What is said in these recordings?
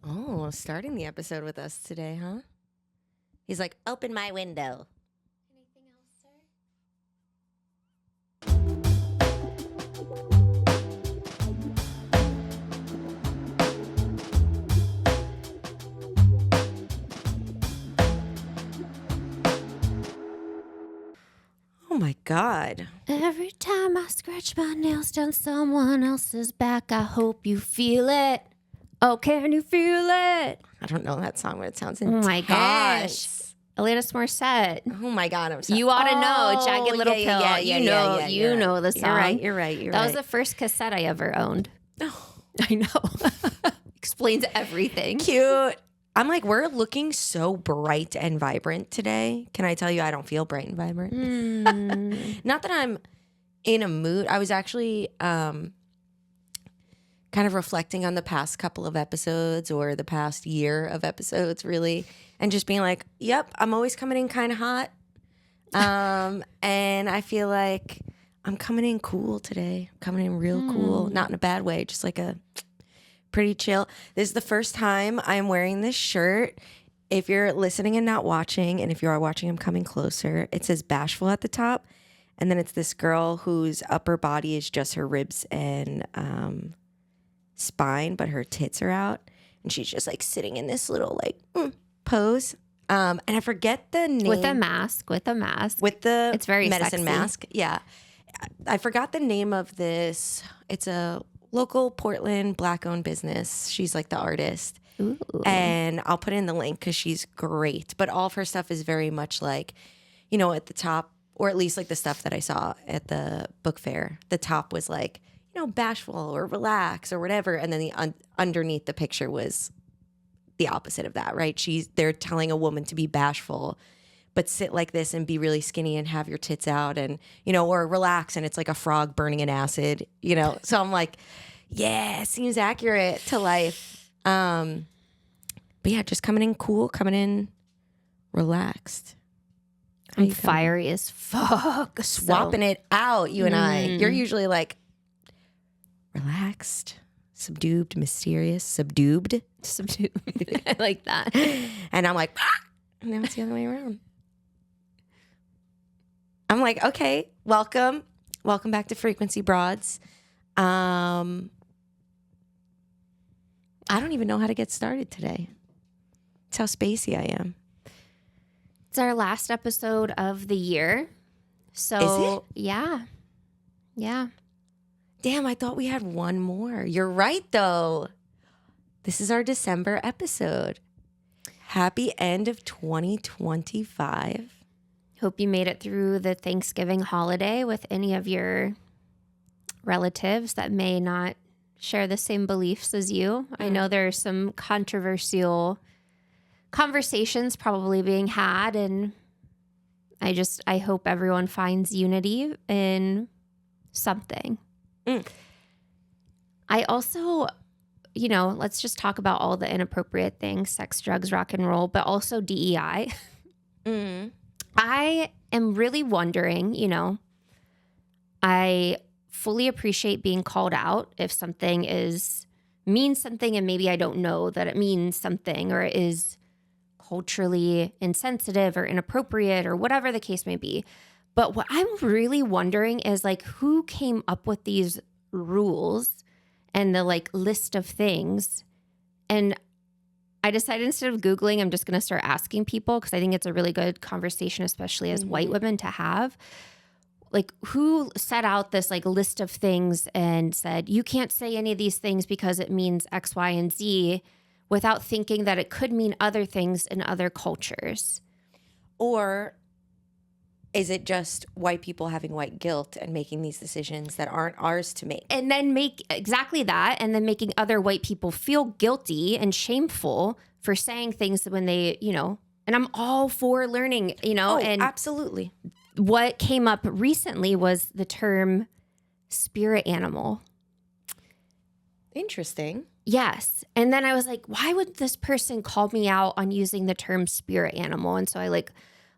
Oh, starting the episode with us today, huh? He's like, open my window. Anything else, sir? Oh my God. Every time I scratch my nails down someone else's back, I hope you feel it. Oh, can you feel it? I don't know that song, but it sounds Oh intense. my gosh. Alanis Morissette. Oh my God, I'm sorry. You ought to know, Jagged Little Pill. You know the song. You're right. That was the first cassette I ever owned. Oh, I know. Explains everything. cute. I'm like, we're looking so bright and vibrant today. Can I tell you, I don't feel bright and vibrant. Not that I'm in a mood. I was actually kind of reflecting on the past couple of episodes or the past year of episodes, really, and just being like, yep, I'm always coming in kind of hot. And I feel like I'm coming in cool today. Coming in real cool, not in a bad way, just like a pretty chill. This is the first time I'm wearing this shirt. If you're listening and not watching, and if you are watching, I'm coming closer. It says bashful at the top. And then it's this girl whose upper body is just her ribs and spine, but her tits are out. And she's just like sitting in this little like pose. And I forget the name. With a mask. With the It's very medicine sexy. mask. Yeah. I forgot the name of this. It's a local Portland Black-owned business. She's like the artist. Ooh. And I'll put in the link because she's great. But all of her stuff is very much like, you know, at the top, or at least like the stuff that I saw at the book fair, the top was like, you know, bashful or relax or whatever. And then the underneath the picture was the opposite of that, right? They're telling a woman to be bashful, but sit like this and be really skinny and have your tits out and, you know, or relax and it's like a frog burning in acid, you know? So I'm like, yeah, seems accurate to life. But yeah, just coming in cool, coming in relaxed. How I'm you coming? fiery as fuck. Swapping it out, you and I. You're usually like relaxed, subdued, mysterious, subdued. Subdued. I like that. And I'm like, ah! And now it's the other way around. I'm like, okay, welcome. Welcome back to Frequency Broads. I don't even know how to get started today. It's how spacey I am. It's our last episode of the year. So, Is it? Yeah. Yeah. Damn, I thought we had one more. You're right, though. This is our December episode. Happy end of 2025. Hope you made it through the Thanksgiving holiday with any of your relatives that may not share the same beliefs as you. I know there are some controversial conversations probably being had, and I hope everyone finds unity in something. I also, you know, let's just talk about all the inappropriate things, sex, drugs, rock and roll, but also DEI. I am really wondering, you know, I fully appreciate being called out if something means something and maybe I don't know that it means something or is culturally insensitive or inappropriate or whatever the case may be. But what I'm really wondering is like who came up with these rules and the like list of things. And I decided instead of Googling, I'm just going to start asking people because I think it's a really good conversation, especially as white women to have. Like who set out this like list of things and said, you can't say any of these things because it means X, Y, and Z without thinking that it could mean other things in other cultures. Or is it just white people having white guilt and making these decisions that aren't ours to make? And then make exactly that. And then making other white people feel guilty and shameful for saying things when they, you know, and I'm all for learning, you know. Oh, and absolutely. what came up recently was the term spirit animal. Interesting. Yes. And then I was like, why would this person call me out on using the term spirit animal? And so I like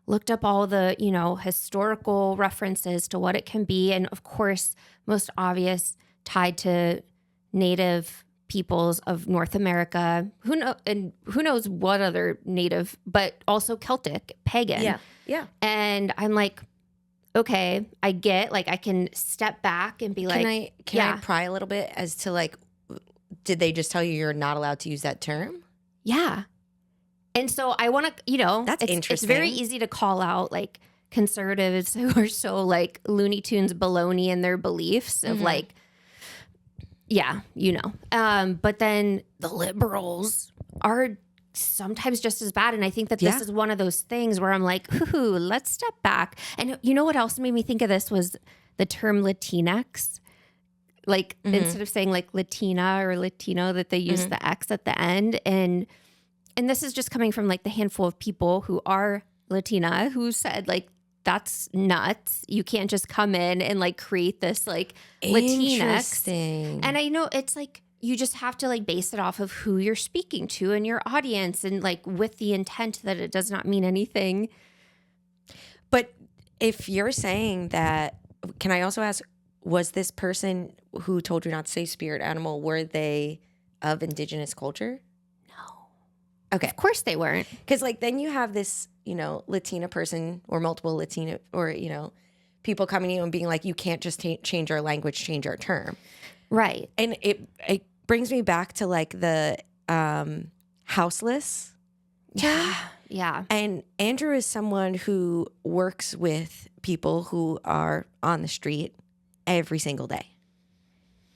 looked up all the, you know, historical references to what it can be. And of course, most obvious tied to Native peoples of North America, who knows what other native, but also Celtic, pagan. Yeah. Yeah. And I'm like, okay, I get, like, I can step back and be like, can I pry a little bit as to like, did they just tell you you're not allowed to use that term? yeah. And so I want to, That's interesting. It's very easy to call out like conservatives who are so like Looney Tunes baloney in their beliefs of like, yeah, but then the liberals are sometimes just as bad. And I think that this is one of those things where I'm like, ooh, let's step back. And you know what else made me think of this was the term Latinx. Like instead of saying like Latina or Latino, that they use the X at the end. And this is just coming from like the handful of people who are Latina who said like, that's nuts. You can't just come in and like create this like Latinx. And I know it's like, you just have to like base it off of who you're speaking to and your audience and like with the intent that it does not mean anything. But if you're saying that, can I also ask, was this person who told you not to say spirit animal, were they of indigenous culture? No. Okay. Of course they weren't. Because like then you have this, Latina person or multiple Latina or, people coming to you and being like, you can't just change our language, change our term. Right. And it brings me back to like the houseless term. Yeah. And Andrew is someone who works with people who are on the street every single day.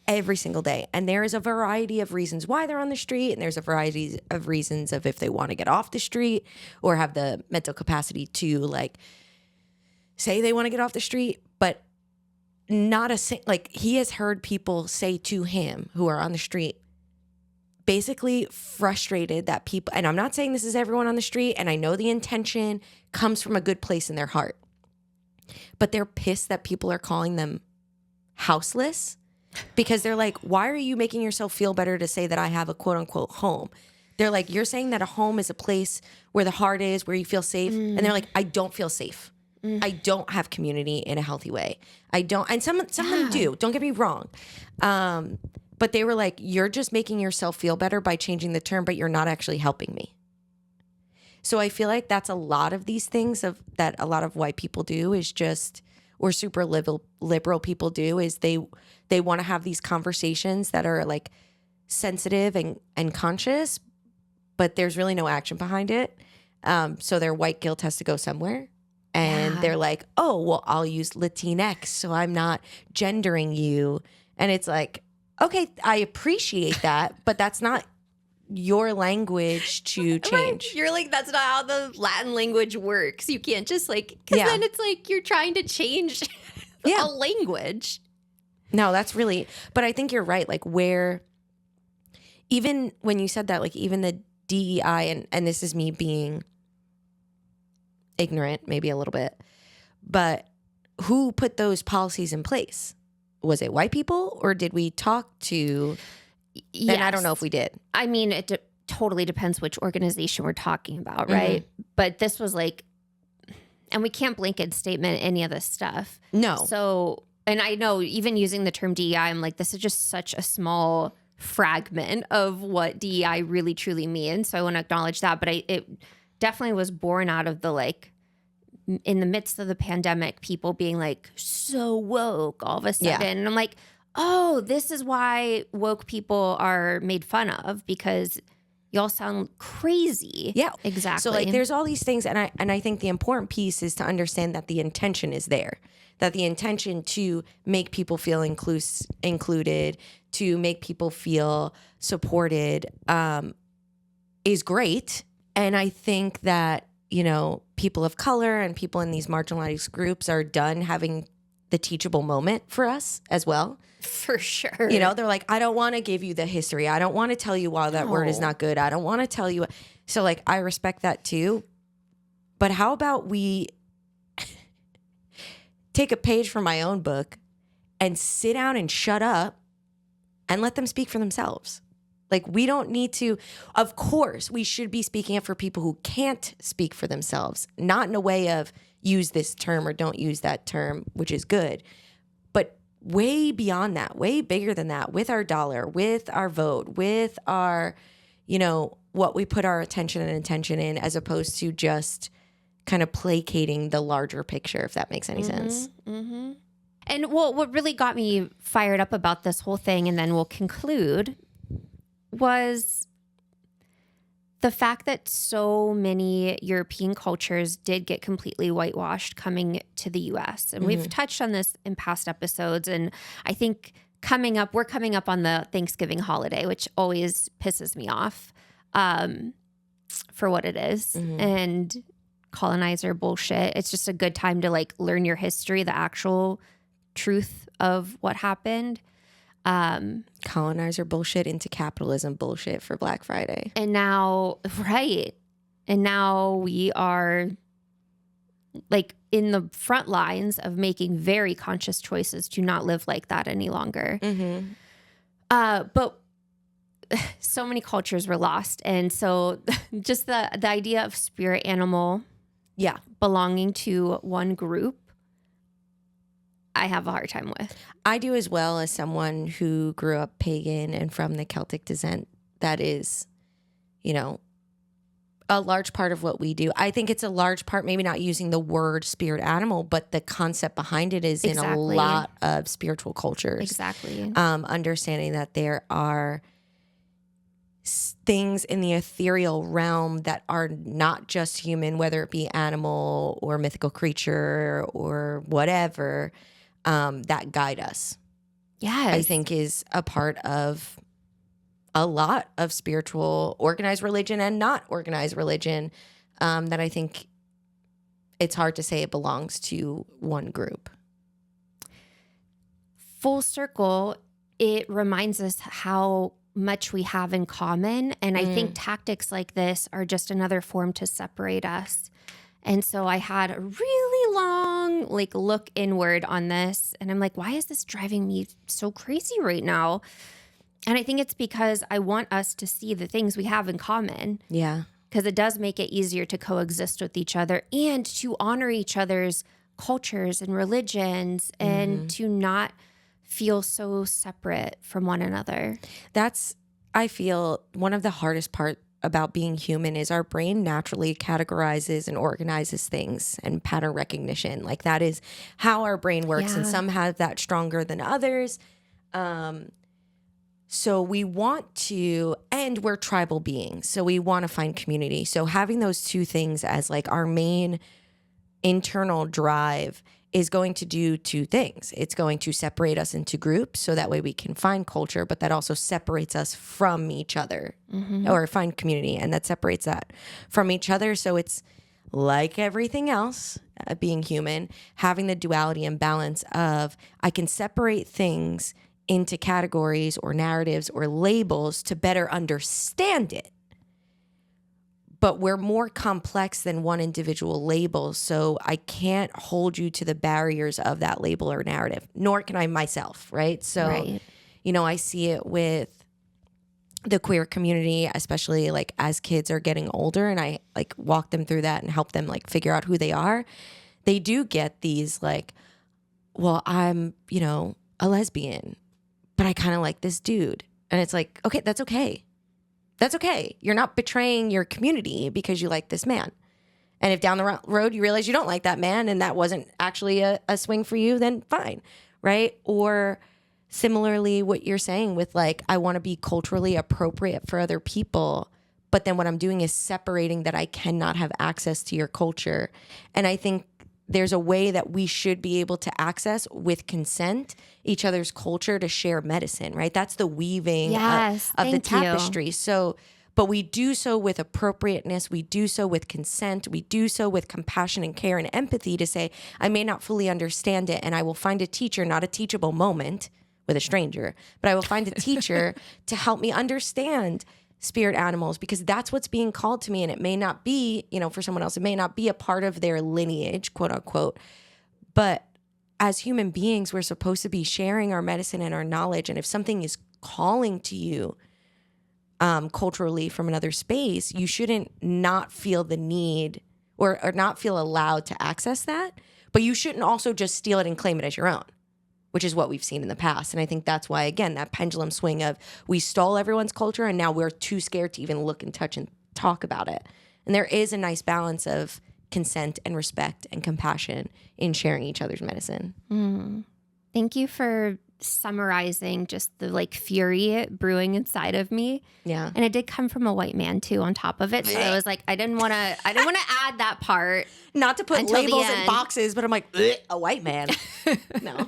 Every single day. And there is a variety of reasons why they're on the street. And there's a variety of reasons of if they want to get off the street or have the mental capacity to like say they want to get off the street. But not like he has heard people say to him who are on the street, basically frustrated that people, and I'm not saying this is everyone on the street, and I know the intention comes from a good place in their heart, but they're pissed that people are calling them houseless because they're like, why are you making yourself feel better to say that I have a quote unquote home? They're like, you're saying that a home is a place where the heart is, where you feel safe. And they're like, I don't feel safe. I don't have community in a healthy way. I don't. And some of them do. Don't get me wrong. But they were like, you're just making yourself feel better by changing the term, but you're not actually helping me. So I feel like that's a lot of these things that a lot of white people do is just, or super liberal people do, is they want to have these conversations that are like sensitive and conscious, but there's really no action behind it. So their white guilt has to go somewhere. And they're like, oh, well, I'll use Latinx, so I'm not gendering you. And it's like, okay, I appreciate that, but that's not your language to change. Right. You're like, that's not how the Latin language works. You can't just like, because then it's like you're trying to change a language. No, that's really, but I think you're right. Like where, even when you said that, like even the DEI, and this is me being ignorant, maybe a little bit, but who put those policies in place? Was it white people or did we talk to? Yes. And I don't know if we did. I mean, it totally depends which organization we're talking about, right? But this was like, and we can't blanket statement any of this stuff. No. So, and I know even using the term DEI, I'm like, this is just such a small fragment of what DEI really truly means. So I want to acknowledge that. But it definitely was born out of the like, in the midst of the pandemic, people being like so woke all of a sudden. Yeah. And I'm like, oh, this is why woke people are made fun of, because y'all sound crazy. Yeah, exactly. So like there's all these things. And I think the important piece is to understand that the intention is there, that the intention to make people feel included, to make people feel supported is great. And I think that, people of color and people in these marginalized groups are done having the teachable moment for us as well. For sure. They're like, I don't want to give you the history. I don't want to tell you why that word is not good. I don't want to tell you. So like, I respect that too. But how about we take a page from my own book and sit down and shut up and let them speak for themselves? Like, we don't need to, of course, we should be speaking up for people who can't speak for themselves, not in a way of use this term or don't use that term, which is good. But way beyond that, way bigger than that, with our dollar, with our vote, with our, what we put our attention and intention in, as opposed to just kind of placating the larger picture, if that makes any sense. Mm-hmm. And what really got me fired up about this whole thing, and then we'll conclude, was the fact that so many European cultures did get completely whitewashed coming to the US. And we've touched on this in past episodes. And I think we're coming up on the Thanksgiving holiday, which always pisses me off for what it is. And colonizer bullshit. It's just a good time to like learn your history, the actual truth of what happened. Colonizer bullshit into capitalism bullshit for Black Friday. And now, right. And now we are like in the front lines of making very conscious choices to not live like that any longer. But so many cultures were lost. And so just the idea of spirit animal belonging to one group, I have a hard time with. I do, as well, as someone who grew up pagan and from the Celtic descent. That is, a large part of what we do. I think it's a large part, maybe not using the word spirit animal, but the concept behind it is in a lot of spiritual cultures. Exactly. Understanding that there are things in the ethereal realm that are not just human, whether it be animal or mythical creature or whatever, that guide us. Yes. I think is a part of a lot of spiritual organized religion and not organized religion, that I think it's hard to say it belongs to one group. Full circle, it reminds us how much we have in common. And I think tactics like this are just another form to separate us. And so I had a really long look inward on this. And I'm like, why is this driving me so crazy right now? And I think it's because I want us to see the things we have in common. Yeah. Because it does make it easier to coexist with each other and to honor each other's cultures and religions and to not feel so separate from one another. That's, I feel, one of the hardest part about being human is our brain naturally categorizes and organizes things and pattern recognition. Like that is how our brain works, and some have that stronger than others. So we want to, and we're tribal beings, so we want to find community. So having those two things as like our main internal drive is going to do two things. It's going to separate us into groups so that way we can find culture, but that also separates us from each other, or find community, and that separates that from each other. So it's like everything else, being human, having the duality and balance of I can separate things into categories or narratives or labels to better understand it. But we're more complex than one individual label, so I can't hold you to the barriers of that label or narrative, nor can I myself, right? So, I see it with the queer community, especially like as kids are getting older, and I like walk them through that and help them like figure out who they are. They do get these like, well, I'm, a lesbian, but I kind of like this dude. And it's like, okay, that's okay. That's okay. You're not betraying your community because you like this man. And if down the road you realize you don't like that man and that wasn't actually a swing for you, then fine, right? Or similarly, what you're saying with like, I want to be culturally appropriate for other people, but then what I'm doing is separating that I cannot have access to your culture. And I think there's a way that we should be able to access with consent each other's culture to share medicine, right? That's the weaving of the tapestry. So, but we do so with appropriateness. We do so with consent. We do so with compassion and care and empathy to say, I may not fully understand it, and I will find a teacher, not a teachable moment with a stranger, but I will find a teacher to help me understand spirit animals, because that's what's being called to me. And it may not be, for someone else, it may not be a part of their lineage, quote unquote. But as human beings, we're supposed to be sharing our medicine and our knowledge. And if something is calling to you culturally from another space, you shouldn't not feel the need or not feel allowed to access that. But you shouldn't also just steal it and claim it as your own. which is what we've seen in the past. And I think that's why, again, that pendulum swing of we stole everyone's culture and now we're too scared to even look and touch and talk about it. And there is a nice balance of consent and respect and compassion in sharing each other's medicine. Thank you for summarizing just the like fury brewing inside of me. Yeah. And it did come from a white man too on top of it. So I was like, I didn't want to add that part. Not to put until the labels in end. boxes, but I'm like, a white man. No.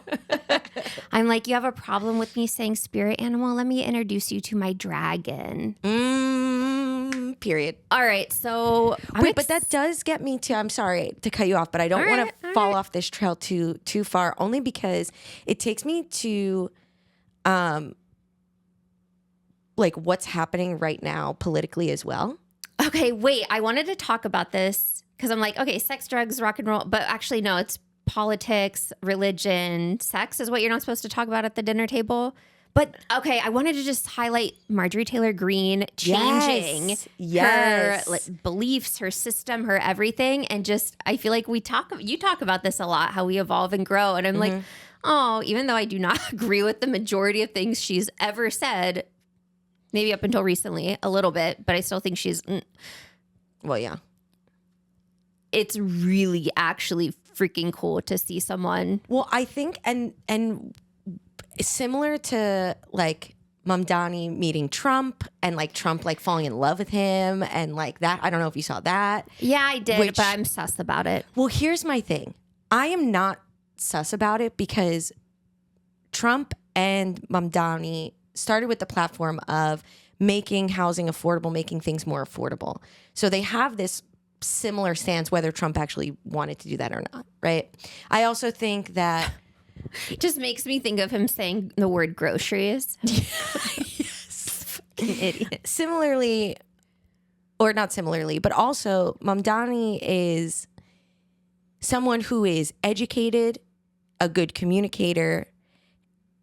I'm like, you have a problem with me saying spirit animal? Let me introduce you to my dragon. Period. All right. So Wait, but that does get me to, I'm sorry to cut you off, but I don't want to fall off this trail too far, only because it takes me to like what's happening right now politically as well. Okay, wait. I wanted to talk about this because I'm like, okay, sex, drugs, rock and roll. But actually, no, it's politics, religion, sex is what you're not supposed to talk about at the dinner table. But okay, I wanted to just highlight Marjorie Taylor Greene changing her like, beliefs, her system, her everything. And just, I feel like you talk about this a lot, how we evolve and grow. And I'm like, oh, even though I do not agree with the majority of things she's ever said, maybe up until recently, a little bit, but I still think she's... Well, yeah. It's really actually freaking cool to see someone... Well, I think, and similar to like Mamdani meeting Trump and like Trump like falling in love with him and like that. I don't know if you saw that. Yeah, I did, but I'm sus about it. Well, here's my thing. I am not sus about it because Trump and Mamdani started with the platform of making housing affordable, making things more affordable. So they have this similar stance, whether Trump actually wanted to do that or not, right? I also think that... It just makes me think of him saying the word groceries. Yes. Fucking idiot. Similarly, or not similarly, but also Mamdani is someone who is educated, a good communicator,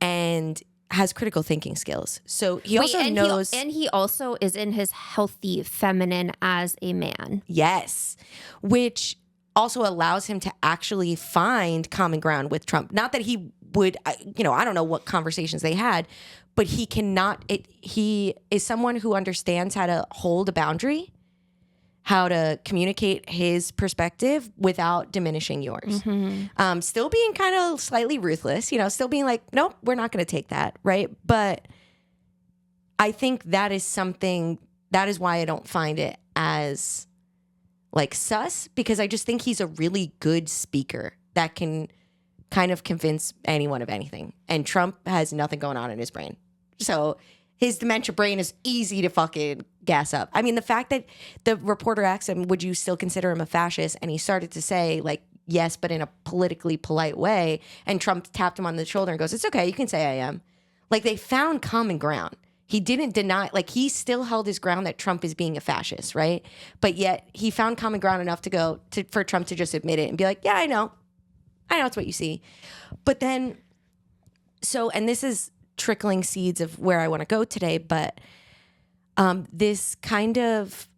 and has critical thinking skills. So he also knows... He also is in his healthy feminine as a man. Yes. Which also allows him to actually find common ground with Trump. Not that he would, I don't know what conversations they had, but he cannot... He is someone who understands how to hold a boundary, how to communicate his perspective without diminishing yours. Still being kind of slightly ruthless, still being like, nope, we're not going to take that, right? But I think that is why I don't find it as like sus, because I just think he's a really good speaker that can kind of convince anyone of anything. And Trump has nothing going on in his brain. So his dementia brain is easy to fucking gas up. I mean, the fact that the reporter asked him, would you still consider him a fascist? And he started to say, like, yes, but in a politically polite way. And Trump tapped him on the shoulder and goes, it's okay, you can say I am. Like, they found common ground. He didn't deny, like, he still held his ground that Trump is being a fascist, right? But yet he found common ground enough for Trump to just admit it and be like, yeah, I know it's what you see. But then, and this is trickling seeds of where I want to go today, but this kind of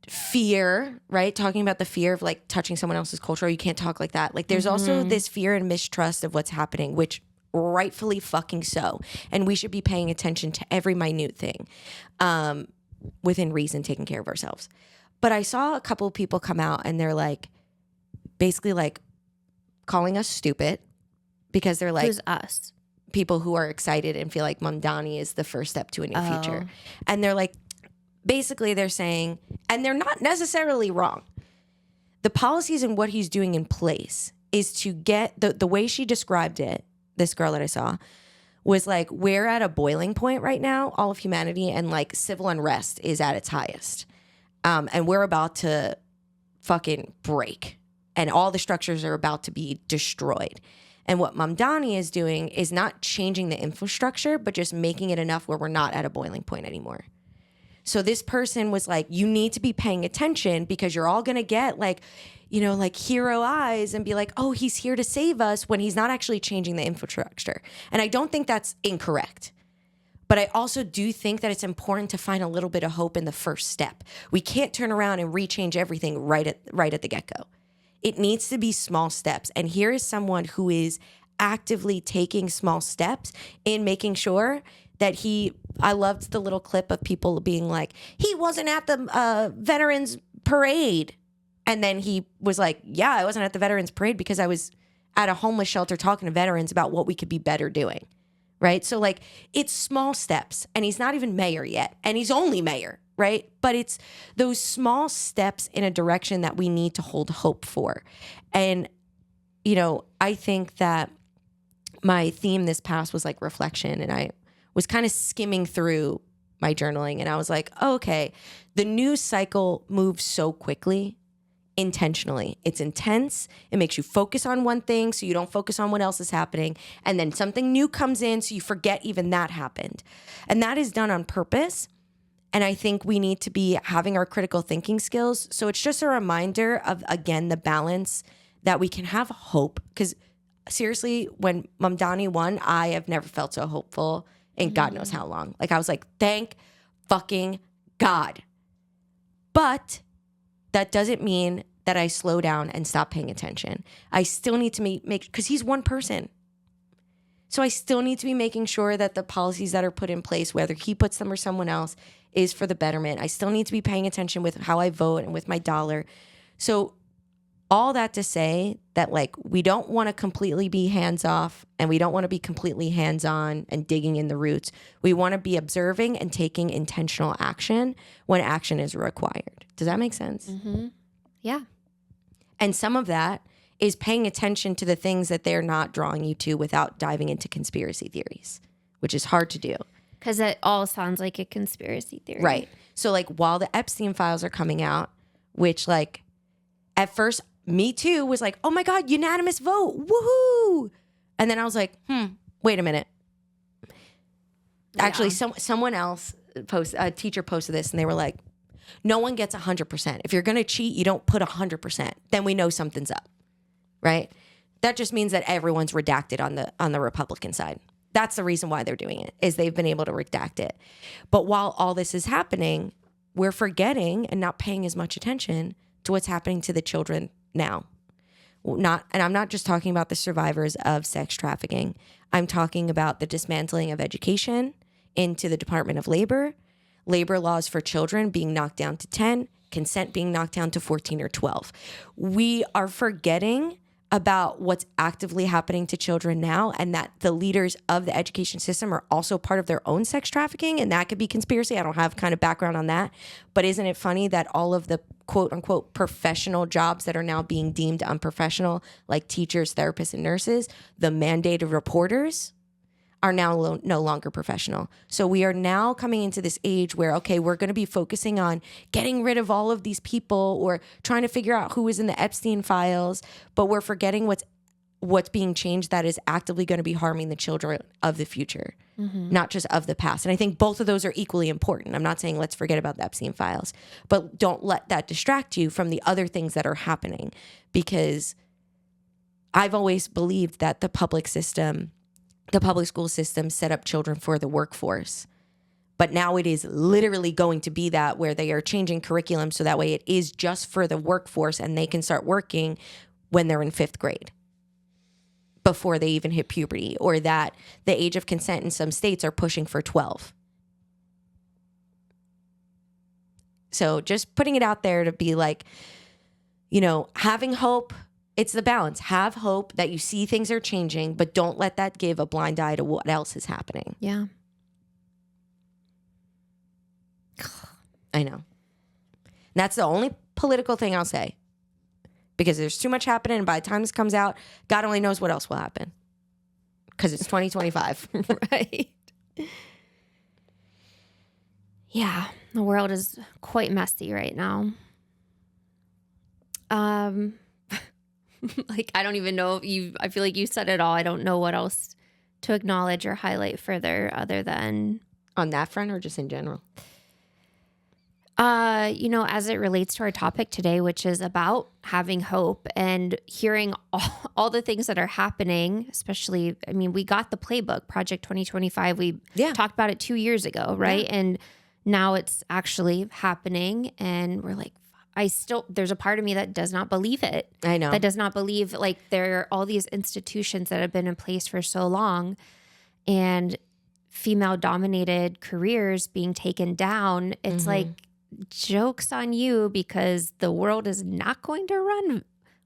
fear, right? Talking about the fear of like touching someone else's culture, or you can't talk like that. Like there's also this fear and mistrust of what's happening, which rightfully fucking so. And we should be paying attention to every minute thing within reason, taking care of ourselves. But I saw a couple of people come out and they're like, basically like calling us stupid because they're like... Who's us? People who are excited and feel like Mamdani is the first step to a new future. And they're like, basically they're saying, and they're not necessarily wrong, the policies and what he's doing in place is to get, the way she described it, this girl that I saw, was like, we're at a boiling point right now, all of humanity, and like civil unrest is at its highest. And we're about to fucking break. And all the structures are about to be destroyed. And what Mamdani is doing is not changing the infrastructure, but just making it enough where we're not at a boiling point anymore. So this person was like, you need to be paying attention because you're all going to get like, like hero eyes and be like, oh, he's here to save us when he's not actually changing the infrastructure. And I don't think that's incorrect. But I also do think that it's important to find a little bit of hope in the first step. We can't turn around and rechange everything right at the get-go. It needs to be small steps. And here is someone who is actively taking small steps in making sure that I loved the little clip of people being like, he wasn't at the veterans parade. And then he was like, yeah, I wasn't at the veterans parade because I was at a homeless shelter talking to veterans about what we could be better doing. Right. So like it's small steps, and he's not even mayor yet, and he's only mayor. Right. But it's those small steps in a direction that we need to hold hope for. And, you know, I think that my theme this past was like reflection, and I was kind of skimming through my journaling, and I was like, oh, okay, the news cycle moves so quickly. Intentionally. It's intense. It makes you focus on one thing so you don't focus on what else is happening. And then something new comes in so you forget even that happened. And that is done on purpose. And I think we need to be having our critical thinking skills. So it's just a reminder of, again, the balance that we can have hope. Because seriously, when Mamdani won, I have never felt so hopeful in God knows how long. Like I was like, thank fucking God. But that doesn't mean that I slow down and stop paying attention. I still need to make because he's one person. So I still need to be making sure that the policies that are put in place, whether he puts them or someone else, is for the betterment. I still need to be paying attention with how I vote and with my dollar. So all that to say that like we don't want to completely be hands off, and we don't want to be completely hands on and digging in the roots. We want to be observing and taking intentional action when action is required. Does that make sense? Mm-hmm. Yeah. And some of that is paying attention to the things that they're not drawing you to without diving into conspiracy theories, which is hard to do. Because it all sounds like a conspiracy theory. Right. So like while the Epstein files are coming out, which like at first me too was like, oh my God, unanimous vote. Woohoo. And then I was like, wait a minute. Actually, someone else a teacher posted this, and they were like, no one gets 100%. If you're going to cheat, you don't put 100%. Then we know something's up. Right? That just means that everyone's redacted on the Republican side. That's the reason why they're doing it, is they've been able to redact it. But while all this is happening, we're forgetting and not paying as much attention to what's happening to the children now. And I'm not just talking about the survivors of sex trafficking. I'm talking about the dismantling of education into the Department of Labor laws for children being knocked down to 10, consent being knocked down to 14 or 12. We are forgetting about what's actively happening to children now, and that the leaders of the education system are also part of their own sex trafficking, and that could be conspiracy. I don't have kind of background on that, but isn't it funny that all of the quote unquote professional jobs that are now being deemed unprofessional, like teachers, therapists, and nurses, the mandated reporters, are now no longer professional. So we are now coming into this age where, okay, we're going to be focusing on getting rid of all of these people or trying to figure out who is in the Epstein files, but we're forgetting what's being changed that is actively going to be harming the children of the future, not just of the past. And I think both of those are equally important. I'm not saying let's forget about the Epstein files, but don't let that distract you from the other things that are happening, because I've always believed that the public school system set up children for the workforce. But now it is literally going to be that, where they are changing curriculum so that way it is just for the workforce and they can start working when they're in 5th grade, before they even hit puberty, or that the age of consent in some states are pushing for 12. So just putting it out there to be like, you know, having hope. It's the balance. Have hope that you see things are changing, but don't let that give a blind eye to what else is happening. Yeah. I know. That's the only political thing I'll say, because there's too much happening. And by the time this comes out, God only knows what else will happen, because it's 2025. Right. Yeah. The world is quite messy right now. Like, I don't even know if I feel like you said it all. I don't know what else to acknowledge or highlight further other than on that front, or just in general. You know, as it relates to our topic today, which is about having hope and hearing all the things that are happening, especially, I mean, we got the playbook, Project 2025. We talked about it 2 years ago, right? Yeah. And now it's actually happening, and we're like, there's a part of me that does not believe it. I know. That does not believe, like, there are all these institutions that have been in place for so long and female dominated careers being taken down. It's like, joke's on you, because the world is not going to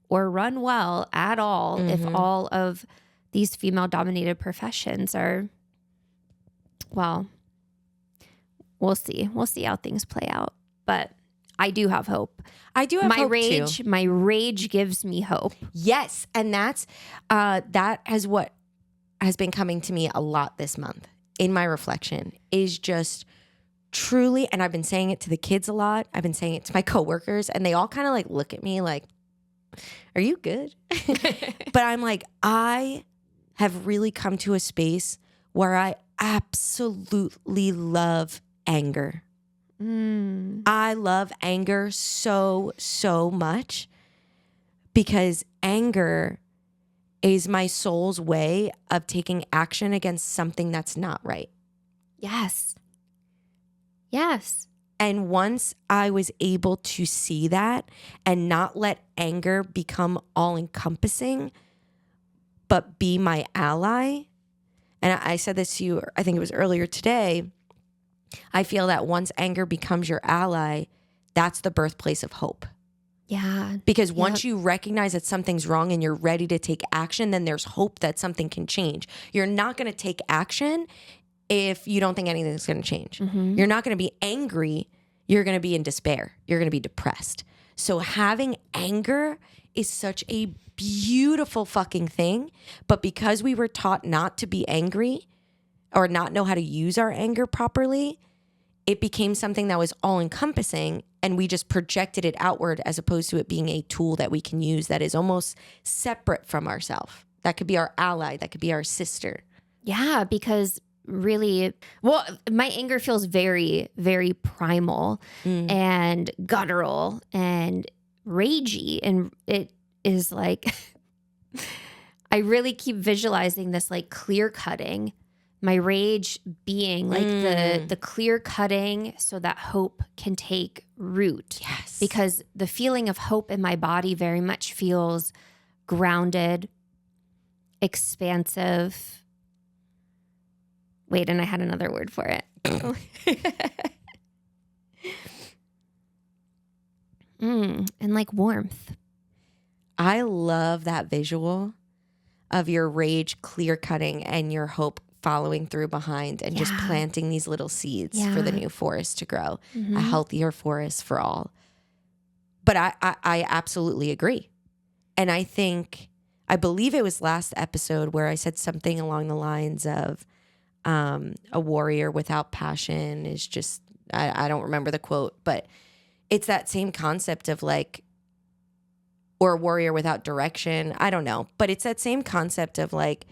run well at all if all of these female dominated professions are, well, we'll see. We'll see how things play out. But I do have hope. I do have hope too. My rage gives me hope. Yes. And that is what has been coming to me a lot this month in my reflection, is just truly, and I've been saying it to the kids a lot. I've been saying it to my coworkers, and they all kind of like look at me like, are you good? But I'm like, I have really come to a space where I absolutely love anger. I love anger so, so much, because anger is my soul's way of taking action against something that's not right. Yes. Yes. And once I was able to see that and not let anger become all encompassing, but be my ally. And I said this to you, I think it was earlier today. I feel that once anger becomes your ally, that's the birthplace of hope. Yeah. Because once you recognize that something's wrong and you're ready to take action, then there's hope that something can change. You're not going to take action if you don't think anything's going to change. You're not going to be angry. You're going to be in despair. You're going to be depressed. So having anger is such a beautiful fucking thing. But because we were taught not to be angry or not know how to use our anger properly, it became something that was all encompassing, and we just projected it outward as opposed to it being a tool that we can use that is almost separate from ourselves. That could be our ally. That could be our sister. Yeah, because really, well, my anger feels very, very primal and guttural and ragey. And it is like, I really keep visualizing this like clear cutting, my rage being like the clear cutting so that hope can take root. Yes. Because the feeling of hope in my body very much feels grounded, expansive. Wait, and I had another word for it. And like warmth. I love that visual of your rage clear cutting and your hope following through behind and just planting these little seeds for the new forest to grow, a healthier forest for all. But I absolutely agree. And I believe it was last episode where I said something along the lines of a warrior without passion is just, I don't remember the quote, but it's that same concept of like, or a warrior without direction. I don't know. But it's that same concept of like,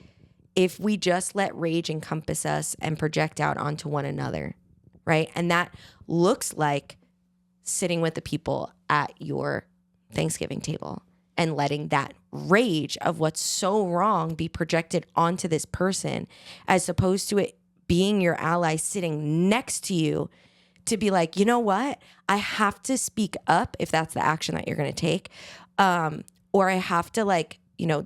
if we just let rage encompass us and project out onto one another, right? And that looks like sitting with the people at your Thanksgiving table and letting that rage of what's so wrong be projected onto this person, as opposed to it being your ally sitting next to you to be like, you know what? I have to speak up if that's the action that you're going to take. Or I have to like,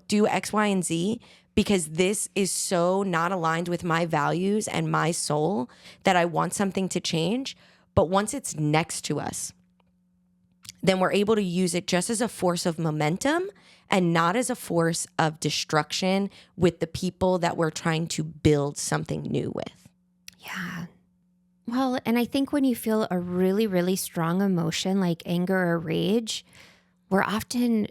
do X, Y, and Z because this is so not aligned with my values and my soul that I want something to change. But once it's next to us, then we're able to use it just as a force of momentum and not as a force of destruction with the people that we're trying to build something new with. Yeah. Well, and I think when you feel a really, really strong emotion like anger or rage, we're often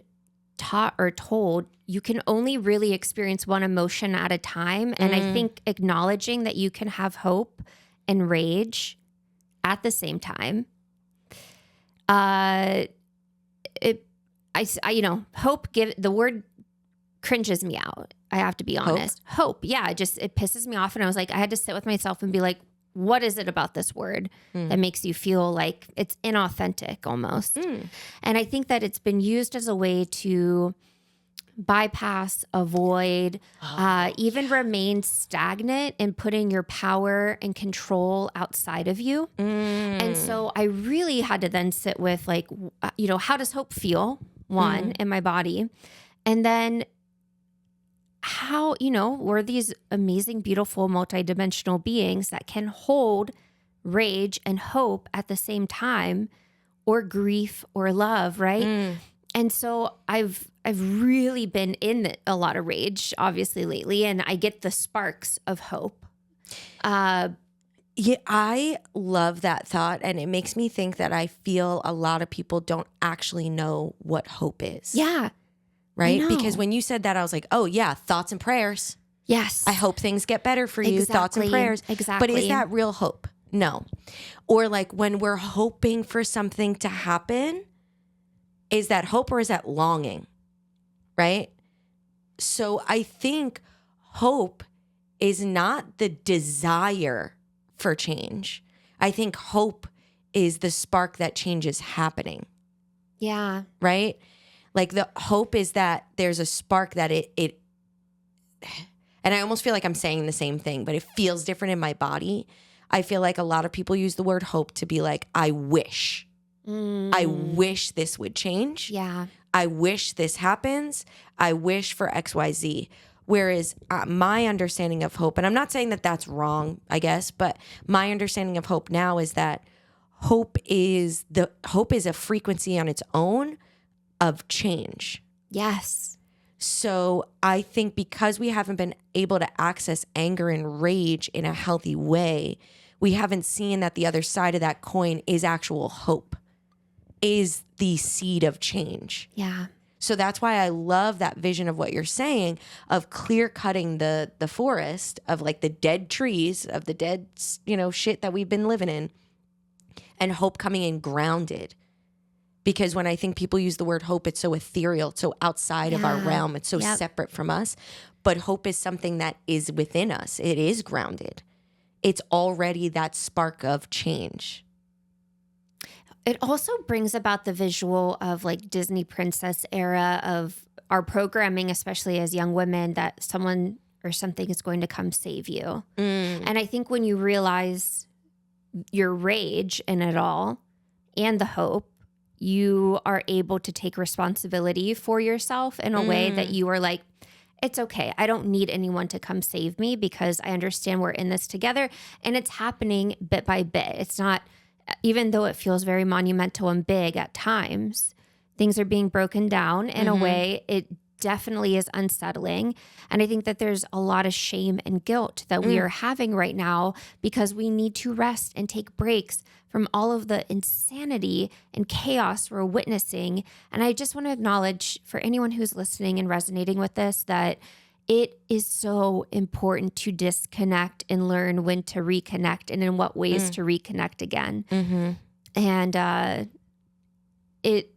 taught or told you can only really experience one emotion at a time. And I think acknowledging that you can have hope and rage at the same time, hope, the word cringes me out. I have to be honest. Hope. Yeah. It pisses me off. And I was like, I had to sit with myself and be like, what is it about this word that makes you feel like it's inauthentic almost? And I think that it's been used as a way to bypass, avoid, even remain stagnant in putting your power and control outside of you. And so I really had to then sit with like, how does hope feel? One, in my body. And then how, we're these amazing, beautiful, multidimensional beings that can hold rage and hope at the same time, or grief or love, right? And so I've really been in a lot of rage, obviously, lately, and I get the sparks of hope. Yeah, I love that thought, and it makes me think that I feel a lot of people don't actually know what hope is. Yeah. Right? Because when you said that, I was like, oh yeah, thoughts and prayers. Yes. I hope things get better for you. Exactly. Thoughts and prayers. Exactly. But is that real hope? No. Or like when we're hoping for something to happen, is that hope or is that longing? Right? So I think hope is not the desire for change. I think hope is the spark that change is happening. Yeah. Right? Like the hope is that there's a spark that it and I almost feel like I'm saying the same thing, but it feels different in my body. I feel like a lot of people use the word hope to be like, I wish this would change. Yeah. I wish this happens. I wish for XYZ. Whereas my understanding of hope, and I'm not saying that that's wrong, I guess, but my understanding of hope now is that hope is a frequency on its own of change. Yes. So I think because we haven't been able to access anger and rage in a healthy way, we haven't seen that the other side of that coin is actual hope, is the seed of change. Yeah. So that's why I love that vision of what you're saying of clear cutting the forest of like the dead trees, of the dead, shit that we've been living in, and hope coming in grounded. Because when I think people use the word hope, it's so ethereal, it's so outside of our realm, it's so separate from us. But hope is something that is within us. It is grounded. It's already that spark of change. It also brings about the visual of like Disney princess era of our programming, especially as young women, that someone or something is going to come save you. And I think when you realize your rage in it all and the hope, you are able to take responsibility for yourself in a way that you are like, it's okay. I don't need anyone to come save me because I understand we're in this together and it's happening bit by bit. It's not, even though it feels very monumental and big at times, things are being broken down in a way. It definitely is unsettling. And I think that there's a lot of shame and guilt that we are having right now because we need to rest and take breaks from all of the insanity and chaos we're witnessing. And I just want to acknowledge for anyone who's listening and resonating with this that it is so important to disconnect and learn when to reconnect and in what ways to reconnect again. And it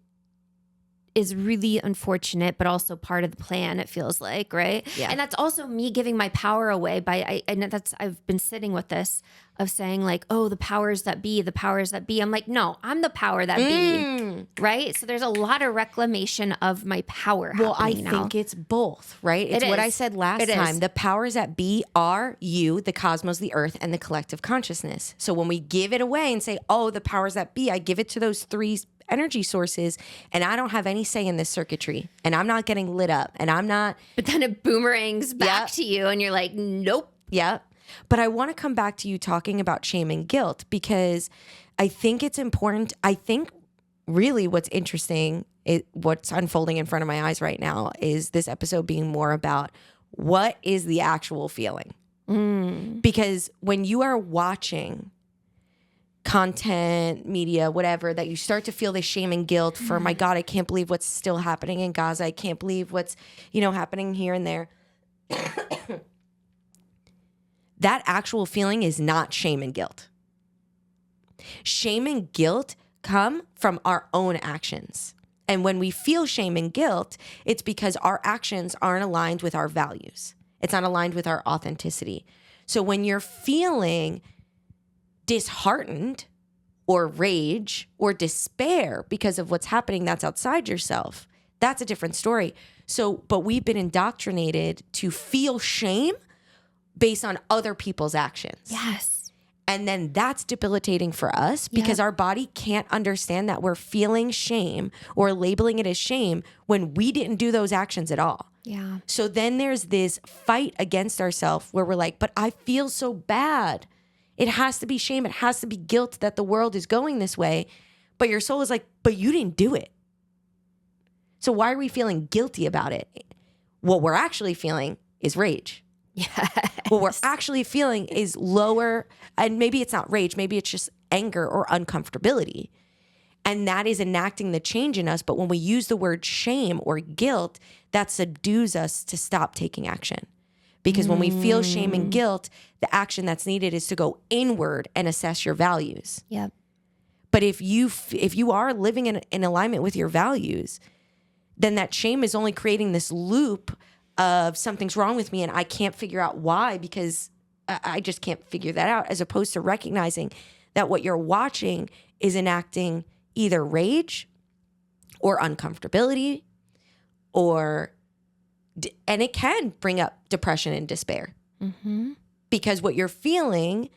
is really unfortunate, but also part of the plan, it feels like, right? Yeah. And that's also me giving my power away I've been sitting with this of saying like, oh, the powers that be. I'm like, no, I'm the power that be, right? So there's a lot of reclamation of my power happening now. I think it's both, right? It's what I said last time. The powers that be are you, the cosmos, the earth, and the collective consciousness. So when we give it away and say, oh, the powers that be, I give it to those three energy sources and I don't have any say in this circuitry and I'm not getting lit up and I'm not. But then it boomerangs back to you and you're like, nope. Yeah. But I want to come back to you talking about shame and guilt because I think it's important. I think really what's interesting, what's unfolding in front of my eyes right now is this episode being more about what is the actual feeling. Because when you are watching content, media, whatever, that you start to feel the shame and guilt for, my God, I can't believe what's still happening in Gaza. I can't believe what's, happening here and there. That actual feeling is not shame and guilt. Shame and guilt come from our own actions. And when we feel shame and guilt, it's because our actions aren't aligned with our values. It's not aligned with our authenticity. So when you're feeling disheartened or rage or despair because of what's happening that's outside yourself, that's a different story. So, but we've been indoctrinated to feel shame based on other people's actions. Yes. And then that's debilitating for us because our body can't understand that we're feeling shame or labeling it as shame when we didn't do those actions at all. Yeah. So then there's this fight against ourselves where we're like, but I feel so bad. It has to be shame. It has to be guilt that the world is going this way. But your soul is like, but you didn't do it. So why are we feeling guilty about it? What we're actually feeling is rage. Yes. What we're actually feeling is lower, and maybe it's not rage, maybe it's just anger or uncomfortability. And that is enacting the change in us. But when we use the word shame or guilt, that subdues us to stop taking action. Because when we feel shame and guilt, the action that's needed is to go inward and assess your values. Yep. But if you are living in alignment with your values, then that shame is only creating this loop of something's wrong with me and I can't figure out why because I just can't figure that out, as opposed to recognizing that what you're watching is enacting either rage or uncomfortability and it can bring up depression and despair. Mm-hmm. Because what you're feeling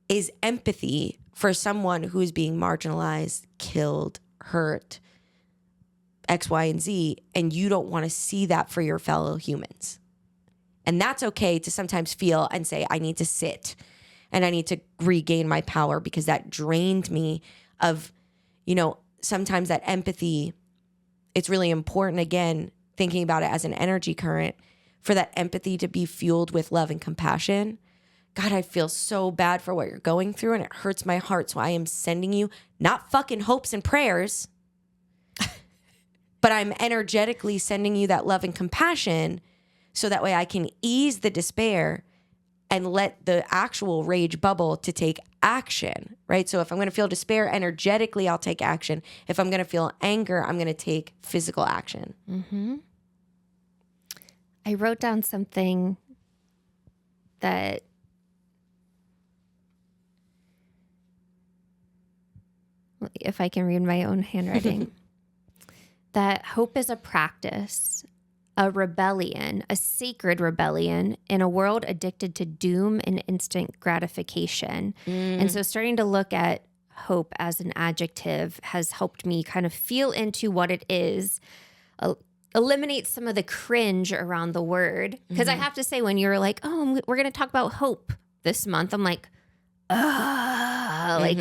is empathy for someone who's being marginalized, killed, hurt, X, Y, and Z, and you don't want to see that for your fellow humans. And that's okay to sometimes feel and say, I need to sit and I need to regain my power because that drained me of, sometimes that empathy. It's really important, again, thinking about it as an energy current, for that empathy to be fueled with love and compassion. God, I feel so bad for what you're going through and it hurts my heart. So I am sending you not fucking hopes and prayers, but I'm energetically sending you that love and compassion so that way I can ease the despair and let the actual rage bubble to take action, right? So if I'm going to feel despair energetically, I'll take action. If I'm going to feel anger, I'm going to take physical action. Mm-hmm. I wrote down something that if I can read my own handwriting, that hope is a practice, a rebellion, a sacred rebellion in a world addicted to doom and instant gratification. And so starting to look at hope as an adjective has helped me kind of feel into what it is, eliminate some of the cringe around the word. Because I have to say, when you're like, oh, we're going to talk about hope this month, I'm like, like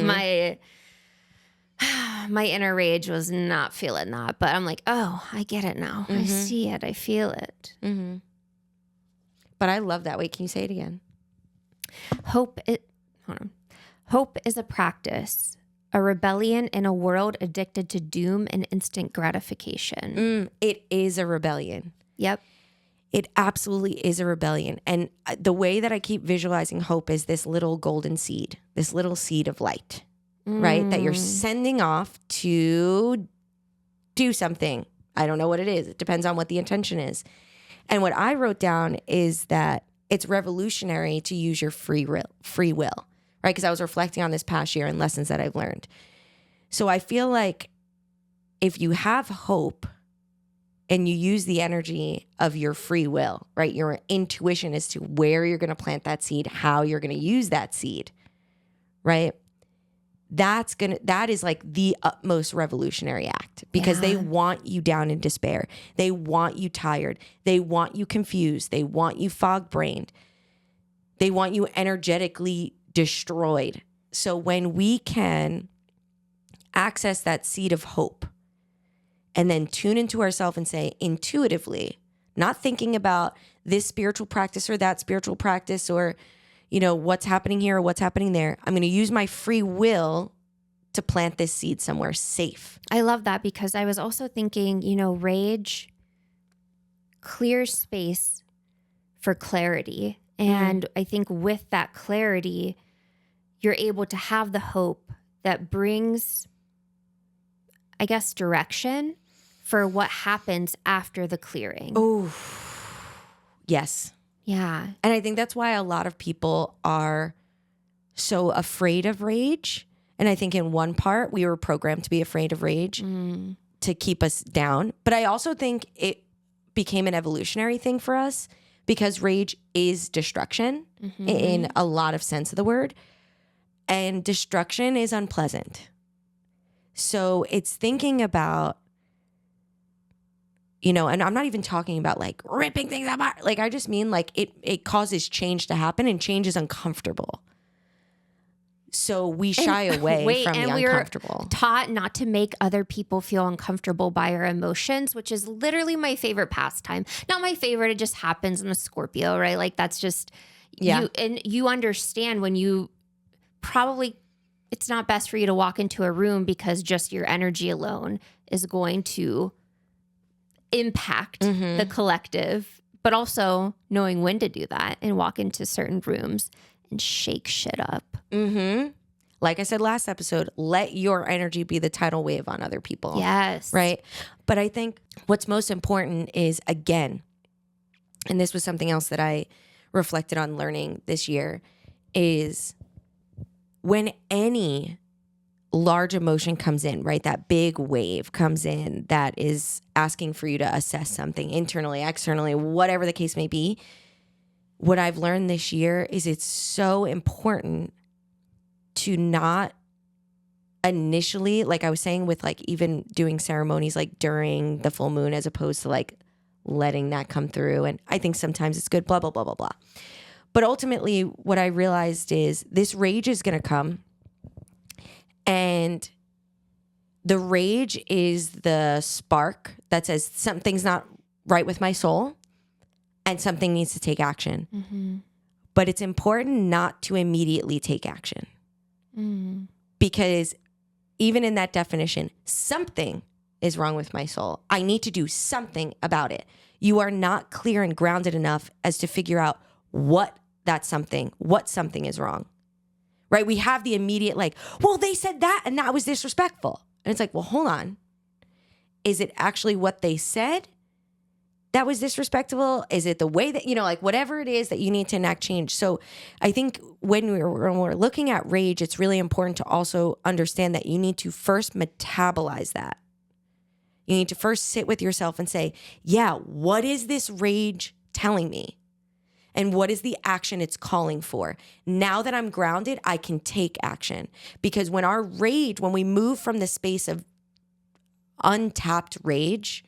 my inner rage was not feeling that, but I'm like, oh, I get it now. I see it. I feel it. But I love that. Wait, can you say it again? Hold on. Hope is a practice, a rebellion in a world addicted to doom and instant gratification. It is a rebellion. Yep. It absolutely is a rebellion. And the way that I keep visualizing hope is this little golden seed, this little seed of light. Right? That you're sending off to do something. I don't know what it is. It depends on what the intention is. And what I wrote down is that it's revolutionary to use your free will, right? Because I was reflecting on this past year and lessons that I've learned. So I feel like if you have hope and you use the energy of your free will, right? Your intuition as to where you're going to plant that seed, how you're going to use that seed, right? That is like the utmost revolutionary act because they want you down in despair. They want you tired. They want you confused. They want you fog-brained. They want you energetically destroyed. So when we can access that seed of hope and then tune into ourselves and say intuitively, not thinking about this spiritual practice or that spiritual practice or what's happening here or what's happening there. I'm going to use my free will to plant this seed somewhere safe. I love that because I was also thinking, rage clears space for clarity. And I think with that clarity, you're able to have the hope that brings, I guess, direction for what happens after the clearing. Oh, yes. Yeah. And I think that's why a lot of people are so afraid of rage. And I think in one part, we were programmed to be afraid of rage to keep us down. But I also think became an evolutionary thing for us because rage is destruction in a lot of sense of the word. And destruction is unpleasant. So it's thinking about, and I'm not even talking about like ripping things apart. Like I just mean like it causes change to happen, and change is uncomfortable. So we shy away from the uncomfortable. We're taught not to make other people feel uncomfortable by our emotions, which is literally my favorite pastime. Not my favorite, it just happens. I'm a Scorpio, right? Like that's just, you understand when you probably, it's not best for you to walk into a room because just your energy alone is going to impact the collective, but also knowing when to do that and walk into certain rooms and shake shit up. Like I said last episode, let your energy be the tidal wave on other people. Yes. Right? But I think what's most important is, again, and this was something else that I reflected on learning this year, is when any large emotion comes in, right? That big wave comes in that is asking for you to assess something internally, externally, whatever the case may be. What I've learned this year is it's so important to not initially, like I was saying with like even doing ceremonies like during the full moon as opposed to like letting that come through. And I think sometimes it's good, blah, blah, blah, blah, blah. But ultimately what I realized is this rage is going to come, and the rage is the spark that says something's not right with my soul and something needs to take action. But it's important not to immediately take action. Because even in that definition, something is wrong with my soul. I need to do something about it. You are not clear and grounded enough as to figure out what something is wrong. Right? We have the immediate like, well, they said that and that was disrespectful. And it's like, well, hold on. Is it actually what they said that was disrespectful? Is it the way that, like whatever it is that you need to enact change? So I think when we're looking at rage, it's really important to also understand that you need to first metabolize that. You need to first sit with yourself and say, yeah, what is this rage telling me? And what is the action it's calling for? Now that I'm grounded, I can take action. Because when we move from the space of untapped rage,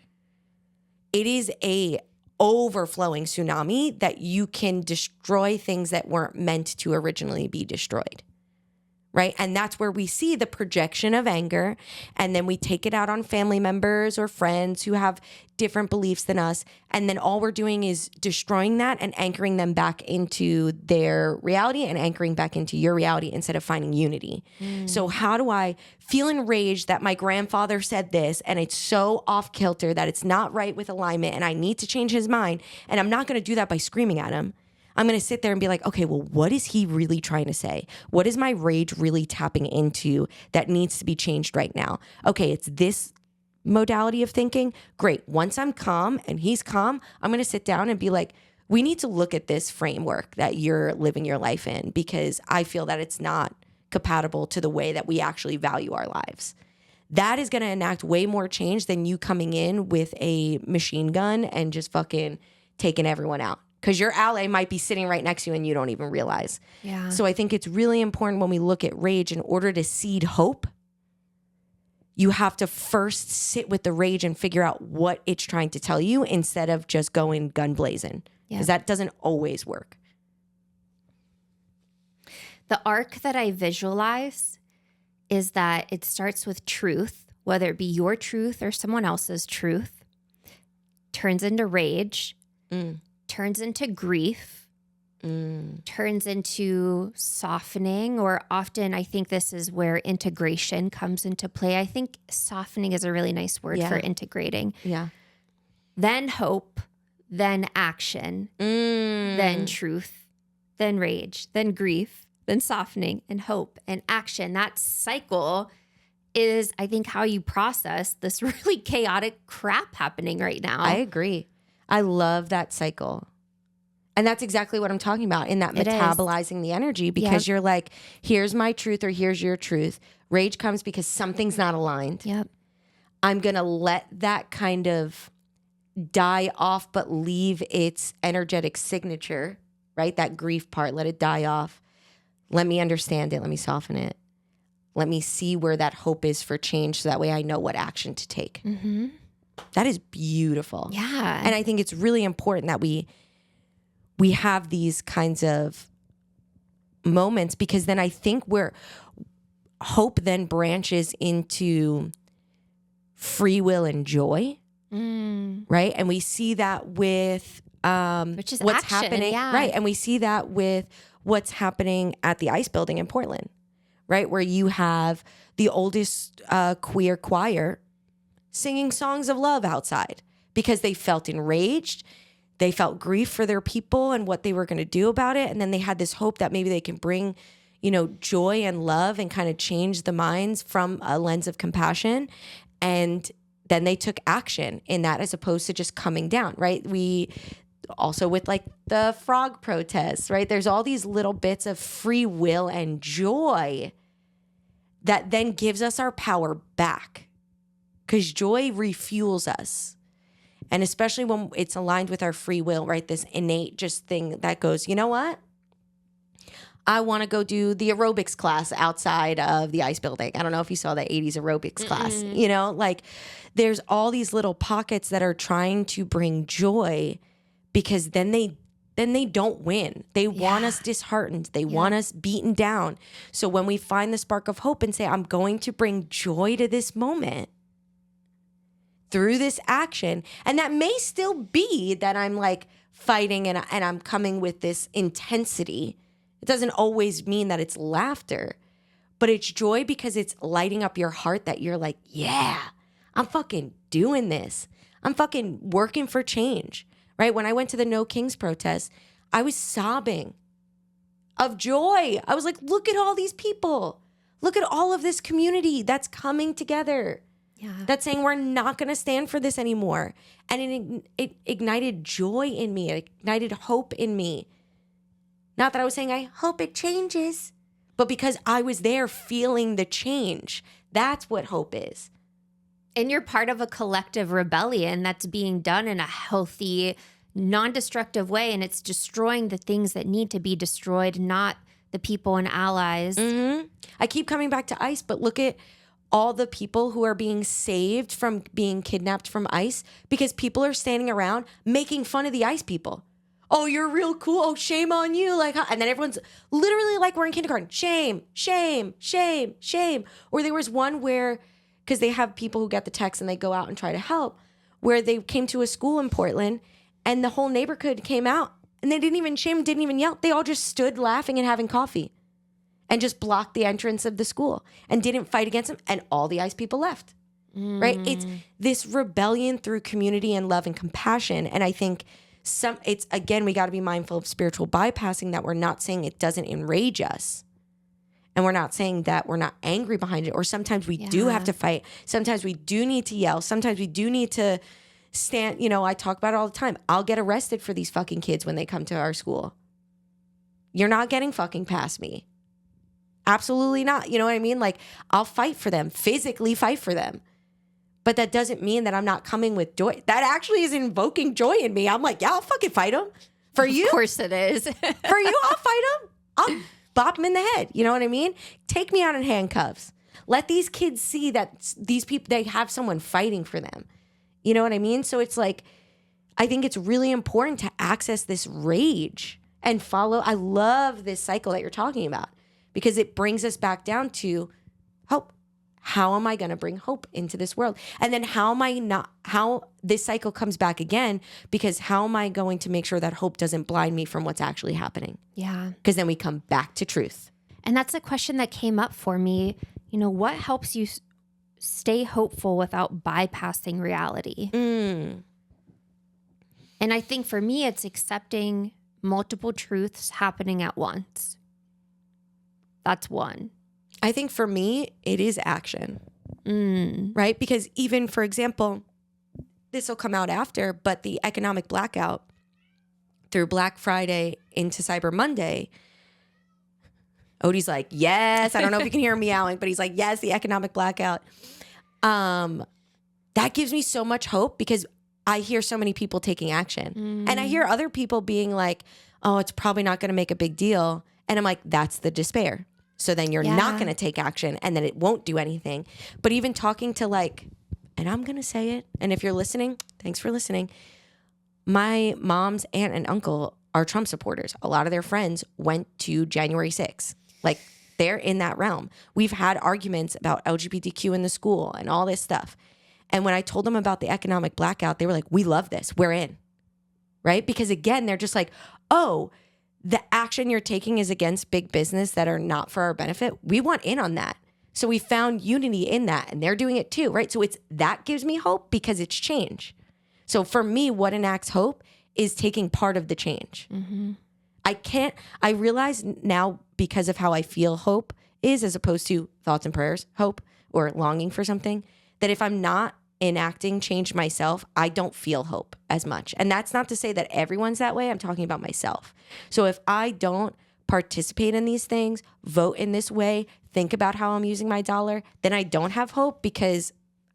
it is a overflowing tsunami that you can destroy things that weren't meant to originally be destroyed. Right? And that's where we see the projection of anger. And then we take it out on family members or friends who have different beliefs than us. And then all we're doing is destroying that and anchoring them back into their reality and anchoring back into your reality instead of finding unity. So how do I feel enraged that my grandfather said this and it's so off kilter that it's not right with alignment and I need to change his mind? And I'm not going to do that by screaming at him. I'm going to sit there and be like, okay, well, what is he really trying to say? What is my rage really tapping into that needs to be changed right now? Okay, it's this modality of thinking. Great. Once I'm calm and he's calm, I'm going to sit down and be like, we need to look at this framework that you're living your life in, because I feel that it's not compatible to the way that we actually value our lives. That is going to enact way more change than you coming in with a machine gun and just fucking taking everyone out. Because your ally might be sitting right next to you and you don't even realize. Yeah. So I think it's really important when we look at rage, in order to seed hope, you have to first sit with the rage and figure out what it's trying to tell you instead of just going gun blazing. Because that doesn't always work. The arc that I visualize is that it starts with truth, whether it be your truth or someone else's truth, turns into rage, turns into grief, turns into softening, or often I think this is where integration comes into play. I think softening is a really nice word for integrating. Yeah. Then hope, then action, then truth, then rage, then grief, then softening and hope and action. That cycle is, I think, how you process this really chaotic crap happening right now. I agree. I love that cycle. And that's exactly what I'm talking about in that metabolizing the energy, because you're like, here's my truth or here's your truth. Rage comes because something's not aligned. Yep. I'm going to let that kind of die off, but leave its energetic signature, right? That grief part, let it die off. Let me understand it. Let me soften it. Let me see where that hope is for change so that way I know what action to take. Mm-hmm. That is beautiful. Yeah. And I think it's really important that we have these kinds of moments, because then I think hope then branches into free will and joy, right? And we see that with which is what's action, happening, yeah. right? And we see that with what's happening at the ice building in Portland, right? Where you have the oldest queer choir singing songs of love outside because they felt enraged. They felt grief for their people and what they were going to do about it. And then they had this hope that maybe they can bring, joy and love and kind of change the minds from a lens of compassion. And then they took action in that as opposed to just coming down, right? We also with like the frog protests, right? There's all these little bits of free will and joy that then gives us our power back, because joy refuels us. And especially when it's aligned with our free will, right? This innate just thing that goes, you know what? I want to go do the aerobics class outside of the ice building. I don't know if you saw the 80s aerobics class, like there's all these little pockets that are trying to bring joy, because then they don't win. They want us disheartened. They want us beaten down. So when we find the spark of hope and say, I'm going to bring joy to this moment through this action, and that may still be that I'm like fighting and I'm coming with this intensity. It doesn't always mean that it's laughter, but it's joy because it's lighting up your heart that you're like, yeah, I'm fucking doing this. I'm fucking working for change, right? When I went to the No Kings protest, I was sobbing of joy. I was like, look at all these people. Look at all of this community that's coming together. Yeah. That's saying we're not going to stand for this anymore. And it ignited joy in me. It ignited hope in me. Not that I was saying, I hope it changes, but because I was there feeling the change. That's what hope is. And you're part of a collective rebellion that's being done in a healthy, non-destructive way. And it's destroying the things that need to be destroyed, not the people and allies. Mm-hmm. I keep coming back to ICE, but look at all the people who are being saved from being kidnapped from ICE because people are standing around making fun of the ICE people. Oh, you're real cool. Oh, shame on you. And then everyone's literally like we're in kindergarten. Shame, shame, shame, shame. Or there was one where, because they have people who get the text and they go out and try to help, where they came to a school in Portland and the whole neighborhood came out and they didn't even shame, didn't even yell. They all just stood laughing and having coffee and just blocked the entrance of the school and didn't fight against them. And all the ICE people left, right? It's this rebellion through community and love and compassion. And I think again, we got to be mindful of spiritual bypassing, that we're not saying it doesn't enrage us. And we're not saying that we're not angry behind it. Or sometimes we do have to fight. Sometimes we do need to yell. Sometimes we do need to stand. I talk about it all the time. I'll get arrested for these fucking kids when they come to our school. You're not getting fucking past me. Absolutely not. You know what I mean? Like, I'll fight for them, physically fight for them. But that doesn't mean that I'm not coming with joy. That actually is invoking joy in me. I'm like, yeah, I'll fucking fight them. For you? Of course it is. For you, I'll fight them. I'll bop them in the head. You know what I mean? Take me out in handcuffs. Let these kids see that these people, they have someone fighting for them. You know what I mean? So it's like, I think it's really important to access this rage and follow. I love this cycle that you're talking about because it brings us back down to hope. How am I going to bring hope into this world? And then how this cycle comes back again, because how am I going to make sure that hope doesn't blind me from what's actually happening? Yeah. Because then we come back to truth. And that's a question that came up for me. What helps you stay hopeful without bypassing reality? And I think for me, it's accepting multiple truths happening at once. That's one. I think for me, it is action, right? Because even, for example, this will come out after, but the economic blackout through Black Friday into Cyber Monday, Odie's like, yes. I don't know if you can hear him meowing, but he's like, yes, the economic blackout. That gives me so much hope because I hear so many people taking action. And I hear other people being like, oh, it's probably not going to make a big deal. And I'm like, that's the despair. So then you're not going to take action and then it won't do anything. But even talking to like, and I'm going to say it, and if you're listening, thanks for listening. My mom's aunt and uncle are Trump supporters. A lot of their friends went to January 6th. Like, they're in that realm. We've had arguments about LGBTQ in the school and all this stuff. And when I told them about the economic blackout, they were like, we love this. We're in. Right? Because again, they're just like, oh, the action you're taking is against big business that are not for our benefit. We want in on that. So we found unity in that and they're doing it too, right? So that gives me hope because it's change. So for me, what enacts hope is taking part of the change. Mm-hmm. I realize now because of how I feel hope is as opposed to thoughts and prayers, hope or longing for something, that if I'm not enacting change myself, I don't feel hope as much. And that's not to say that everyone's that way. I'm talking about myself. So if I don't participate in these things, vote in this way, think about how I'm using my dollar, then I don't have hope because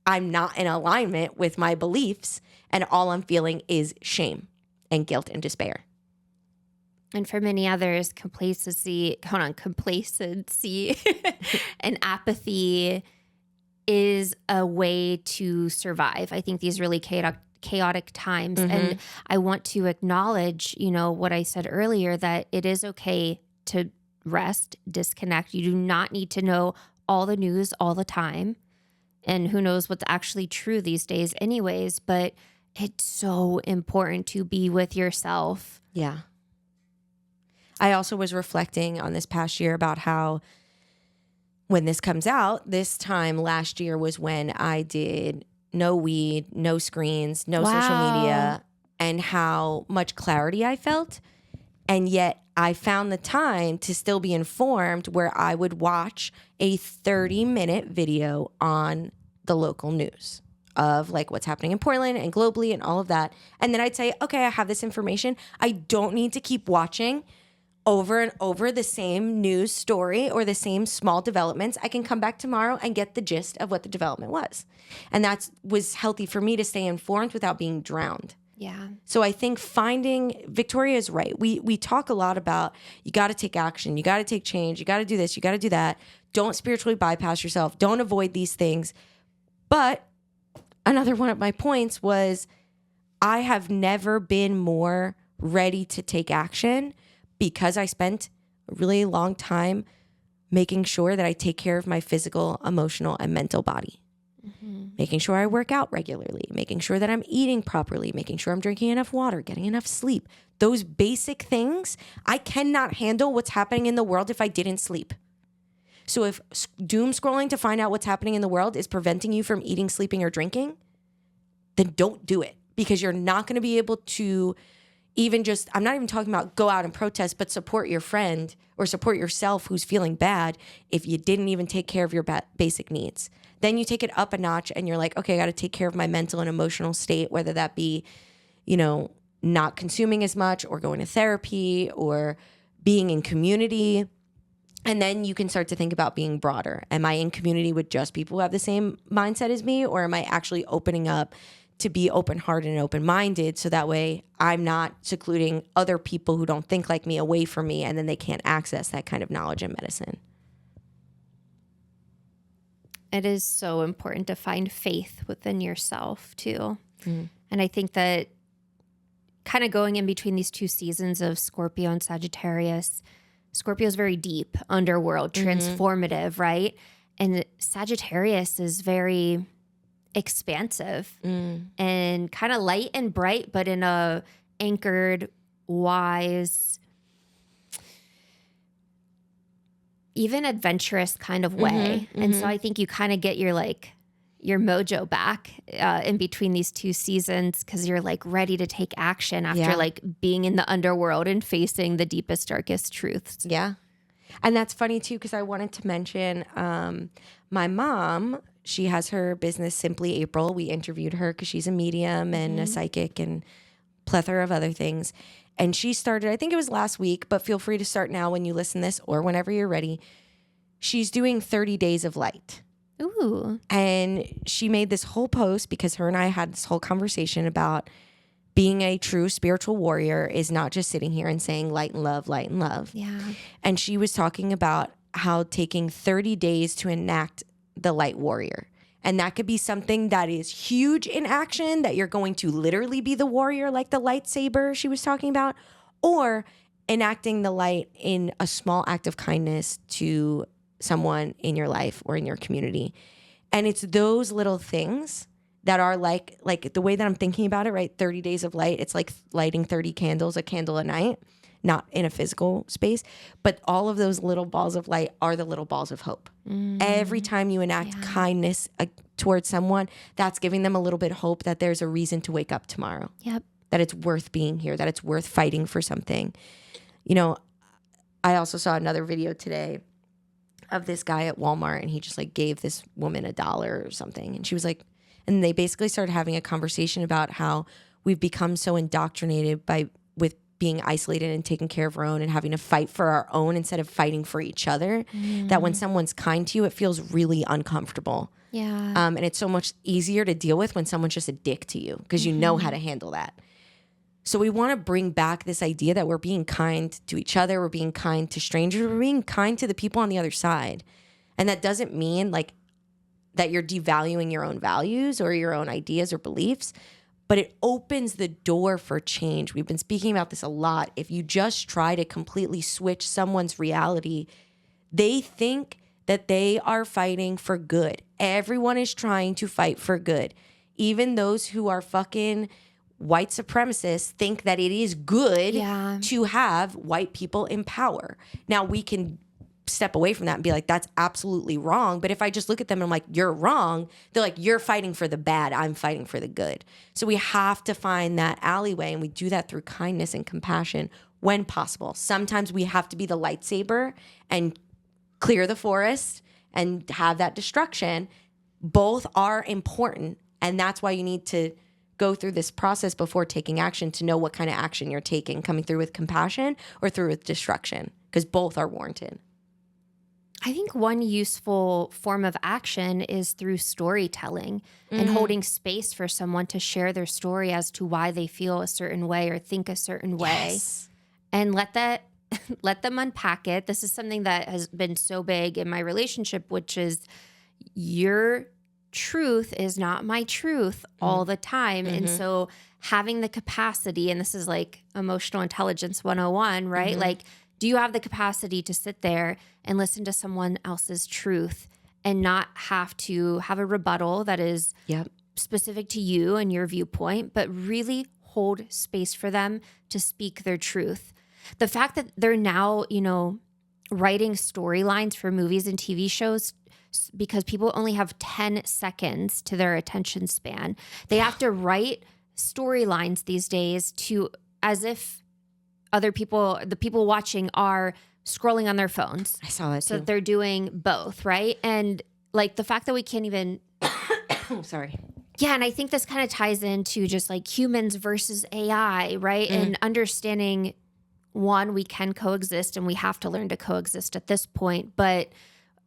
I'm not in alignment with my beliefs and all I'm feeling is shame and guilt and despair. And for many others, complacency and apathy is a way to survive. I think these really chaotic times. Mm-hmm. And I want to acknowledge, what I said earlier, that it is okay to rest, disconnect. You do not need to know all the news all the time. And who knows what's actually true these days anyways, but it's so important to be with yourself. Yeah. I also was reflecting on this past year about how when this comes out, this time last year was when I did no weed, no screens, no social media, and how much clarity I felt. And yet I found the time to still be informed where I would watch a 30-minute video on the local news of like what's happening in Portland and globally and all of that. And then I'd say, okay, I have this information. I don't need to keep watching over and over the same news story or the same small developments. I can come back tomorrow and get the gist of what the development was. And that was healthy for me to stay informed without being drowned. Yeah. So I think Victoria is right. We talk a lot about you got to take action, you got to take change, you got to do this, you got to do that. Don't spiritually bypass yourself. Don't avoid these things. But another one of my points was I have never been more ready to take action because I spent a really long time making sure that I take care of my physical, emotional, and mental body. Mm-hmm. Making sure I work out regularly, making sure that I'm eating properly, making sure I'm drinking enough water, getting enough sleep. Those basic things, I cannot handle what's happening in the world if I didn't sleep. So if doom scrolling to find out what's happening in the world is preventing you from eating, sleeping, or drinking, then don't do it because you're not going to be able to even just, I'm not even talking about go out and protest, but support your friend or support yourself who's feeling bad if you didn't even take care of your basic needs. Then you take it up a notch and you're like, okay, I got to take care of my mental and emotional state, whether that be, not consuming as much or going to therapy or being in community. And then you can start to think about being broader. Am I in community with just people who have the same mindset as me, or am I actually opening up to be open-hearted and open-minded so that way I'm not secluding other people who don't think like me away from me and then they can't access that kind of knowledge and medicine. It is so important to find faith within yourself too. Mm. And I think that kind of going in between these two seasons of Scorpio and Sagittarius, Scorpio is very deep, underworld, transformative, right? And Sagittarius is very expansive and kind of light and bright, but in a anchored, wise, even adventurous kind of way. And so I think you kind of get your mojo back in between these two seasons because you're like ready to take action after like being in the underworld and facing the deepest, darkest truths. Yeah. And that's funny too, because I wanted to mention my mom. She has her business Simply April. We interviewed her because she's a medium and a psychic and plethora of other things. And she started, I think it was last week, but feel free to start now when you listen to this or whenever you're ready. She's doing 30 days of light. Ooh. And she made this whole post because her and I had this whole conversation about being a true spiritual warrior is not just sitting here and saying light and love, light and love. Yeah. And she was talking about how taking 30 days to enact the light warrior. And that could be something that is huge in action, that you're going to literally be the warrior, like the lightsaber she was talking about, or enacting the light in a small act of kindness to someone in your life or in your community. And it's those little things that are like the way that I'm thinking about it, right? 30 days of light. It's like lighting 30 candles, a candle a night, not in a physical space. But all of those little balls of light are the little balls of hope. Every time you enact kindness towards someone, that's giving them a little bit of hope that there's a reason to wake up tomorrow. Yep. That it's worth being here, that it's worth fighting for something. You know, I also saw another video today of this guy at Walmart, and he just like gave this woman $1 or something. And she was like, and they basically started having a conversation about how we've become so indoctrinated with being isolated and taking care of our own and having to fight for our own instead of fighting for each other, that when someone's kind to you, it feels really uncomfortable. Yeah. And it's so much easier to deal with when someone's just a dick to you because you know how to handle that. So we want to bring back this idea that we're being kind to each other, we're being kind to strangers, we're being kind to the people on the other side. And that doesn't mean like that you're devaluing your own values or your own ideas or beliefs, but it opens the door for change. We've been speaking about this a lot. If you just try to completely switch someone's reality, they think that they are fighting for good. Everyone is trying to fight for good. Even those who are fucking white supremacists think that it is good to have white people in power. Now we can step away from that and be like, that's absolutely wrong. But if I just look at them and I'm like, you're wrong, they're like, you're fighting for the bad, I'm fighting for the good. So we have to find that alleyway, and we do that through kindness and compassion when possible. Sometimes we have to be the lightsaber and clear the forest and have that destruction. Both are important, and that's why you need to go through this process before taking action to know what kind of action you're taking, coming through with compassion or through with destruction, because both are warranted. I think one useful form of action is through storytelling and holding space for someone to share their story as to why they feel a certain way or think a certain way, and let them unpack it. This is something that has been so big in my relationship, which is your truth is not my truth all the time. And so having the capacity, and this is like emotional intelligence 101, right? Like, do you have the capacity to sit there and listen to someone else's truth and not have to have a rebuttal that is specific to you and your viewpoint, but really hold space for them to speak their truth? The fact that they're now, writing storylines for movies and TV shows because people only have 10 seconds to their attention span. They have to write storylines these days as if other people, the people watching, are scrolling on their phones. I saw that too. So they're doing both, right? And like the fact that we can't even... Sorry. Yeah, and I think this kind of ties into just like humans versus AI, right? And understanding, one, we can coexist and we have to learn to coexist at this point. But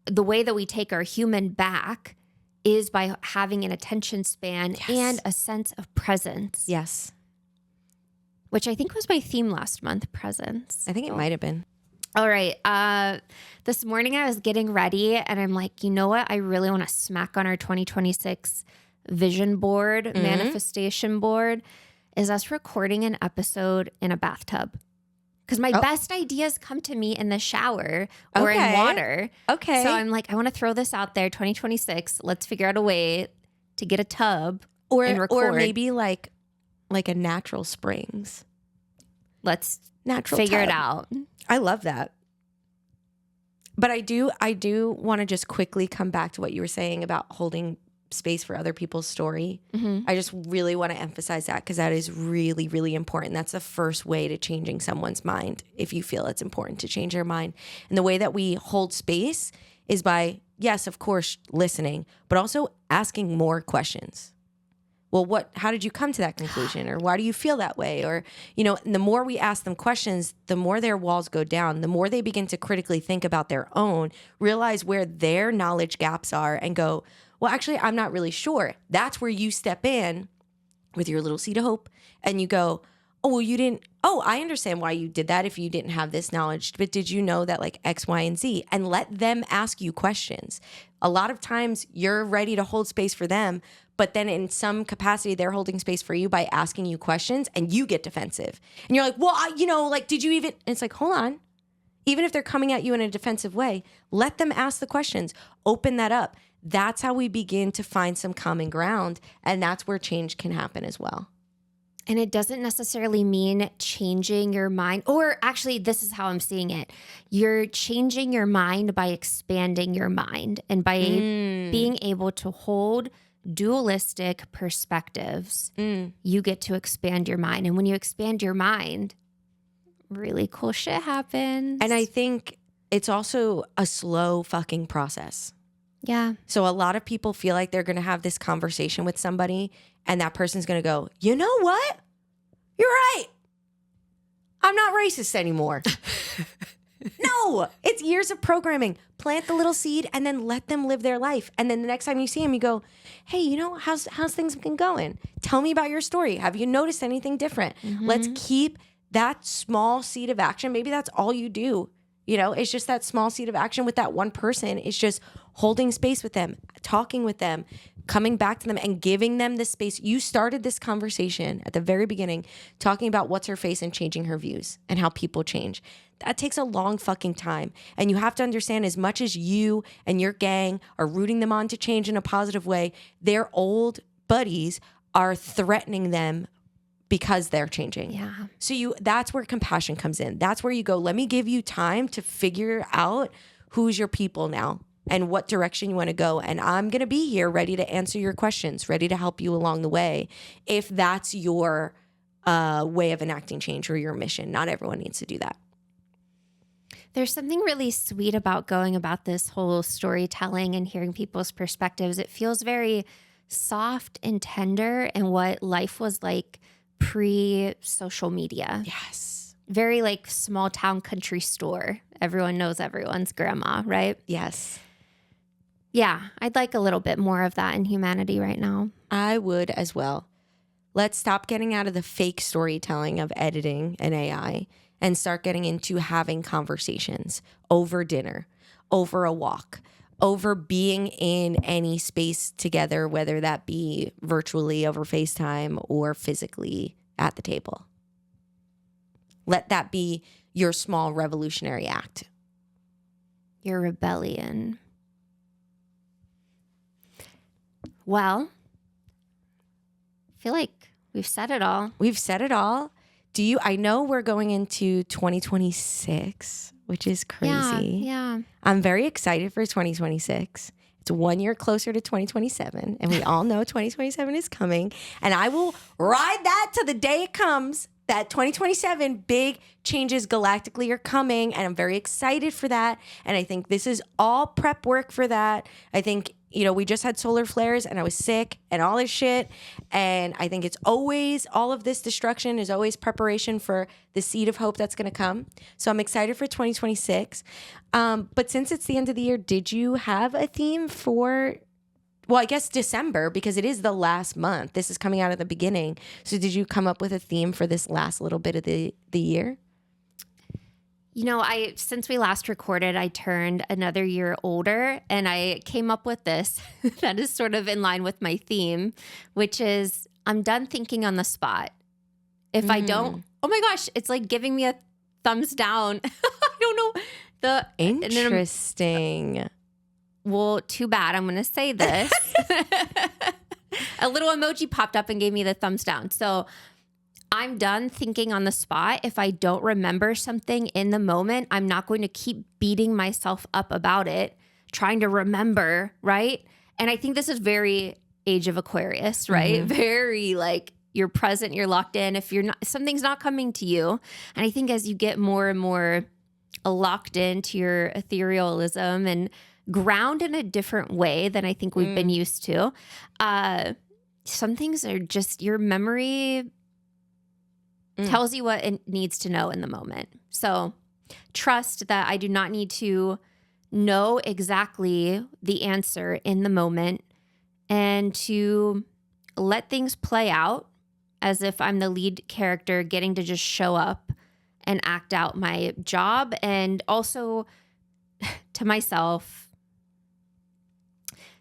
the way that we take our human back is by having an attention span and a sense of presence. Yes. Which I think was my theme last month, presence. I think it might have been. All right. This morning I was getting ready and I'm like, you know what? I really want to smack on our 2026 vision board, manifestation board, is us recording an episode in a bathtub. Because my best ideas come to me in the shower or in water. Okay. So I'm like, I want to throw this out there, 2026. Let's figure out a way to get a tub and record. Or maybe like a natural springs. Let's Figure it out. I love that. But I do want to just quickly come back to what you were saying about holding space for other people's story. I just really want to emphasize that because that is really, really important. That's the first way to changing someone's mind if you feel it's important to change their mind. And the way that we hold space is by, yes, of course, listening, but also asking more questions. well, how did you come to that conclusion? Or why do you feel that way? Or, and the more we ask them questions, the more their walls go down, the more they begin to critically think about their own, realize where their knowledge gaps are and go, well, actually, I'm not really sure. That's where you step in with your little seed of hope and you go, oh, well, you didn't. Oh, I understand why you did that if you didn't have this knowledge. But did you know that like X, Y, and Z? And let them ask you questions. A lot of times you're ready to hold space for them, but then in some capacity, they're holding space for you by asking you questions and you get defensive. And you're like, well, did you even? And it's like, hold on. Even if they're coming at you in a defensive way, let them ask the questions. Open that up. That's how we begin to find some common ground. And that's where change can happen as well. And it doesn't necessarily mean changing your mind, or actually, this is how I'm seeing it. You're changing your mind by expanding your mind and by being able to hold dualistic perspectives. You get to expand your mind. And when you expand your mind, really cool shit happens. And I think it's also a slow fucking process. Yeah. So a lot of people feel like they're going to have this conversation with somebody and that person's going to go, you know what? You're right. I'm not racist anymore. No, it's years of programming. Plant the little seed and then let them live their life. And then the next time you see them, you go, hey, how's things been going? Tell me about your story. Have you noticed anything different? Let's keep that small seed of action. Maybe that's all you do. It's just that small seed of action with that one person. It's just holding space with them, talking with them, coming back to them and giving them the space. You started this conversation at the very beginning talking about what's her face and changing her views and how people change. That takes a long fucking time. And you have to understand, as much as you and your gang are rooting them on to change in a positive way, their old buddies are threatening them because they're changing. Yeah. So that's where compassion comes in. That's where you go, let me give you time to figure out who's your people now and what direction you want to go. And I'm going to be here ready to answer your questions, ready to help you along the way. If that's your way of enacting change or your mission, not everyone needs to do that. There's something really sweet about going about this whole storytelling and hearing people's perspectives. It feels very soft and tender and what life was like pre-social media. Yes. Very like small town country store. Everyone knows everyone's grandma, right? Yes. Yeah, I'd like a little bit more of that in humanity right now. I would as well. Let's stop getting out of the fake storytelling of editing and AI and start getting into having conversations over dinner, over a walk, over being in any space together, whether that be virtually over FaceTime or physically at the table. Let that be your small revolutionary act. Your rebellion. Well, I feel like we've said it all. We've said it all. I know we're going into 2026, which is crazy. Yeah. I'm very excited for 2026. It's 1 year closer to 2027, and we all know 2027 is coming. And I will ride that to the day it comes, that 2027 big changes galactically are coming, and I'm very excited for that. And I think this is all prep work for that. I think, we just had solar flares and I was sick and all this shit. And I think it's always, all of this destruction is always preparation for the seed of hope that's going to come. So I'm excited for 2026. But since it's the end of the year, did you have a theme for, well, I guess December, because it is the last month. This is coming out at the beginning. So did you come up with a theme for this last little bit of the year? Since we last recorded, I turned another year older and I came up with this that is sort of in line with my theme, which is I'm done thinking on the spot. If I don't, oh my gosh, it's like giving me a thumbs down. I don't know. Interesting. Well, too bad. I'm going to say this. A little emoji popped up and gave me the thumbs down. So I'm done thinking on the spot. If I don't remember something in the moment, I'm not going to keep beating myself up about it, trying to remember, right? And I think this is very Age of Aquarius, right? Mm-hmm. Very like you're present, you're locked in. If you're not, something's not coming to you. And I think as you get more and more locked into your etherealism and ground in a different way than I think we've been used to, some things are just your memory tells you what it needs to know in the moment. So trust that I do not need to know exactly the answer in the moment, and to let things play out as if I'm the lead character getting to just show up and act out my job. And also to myself,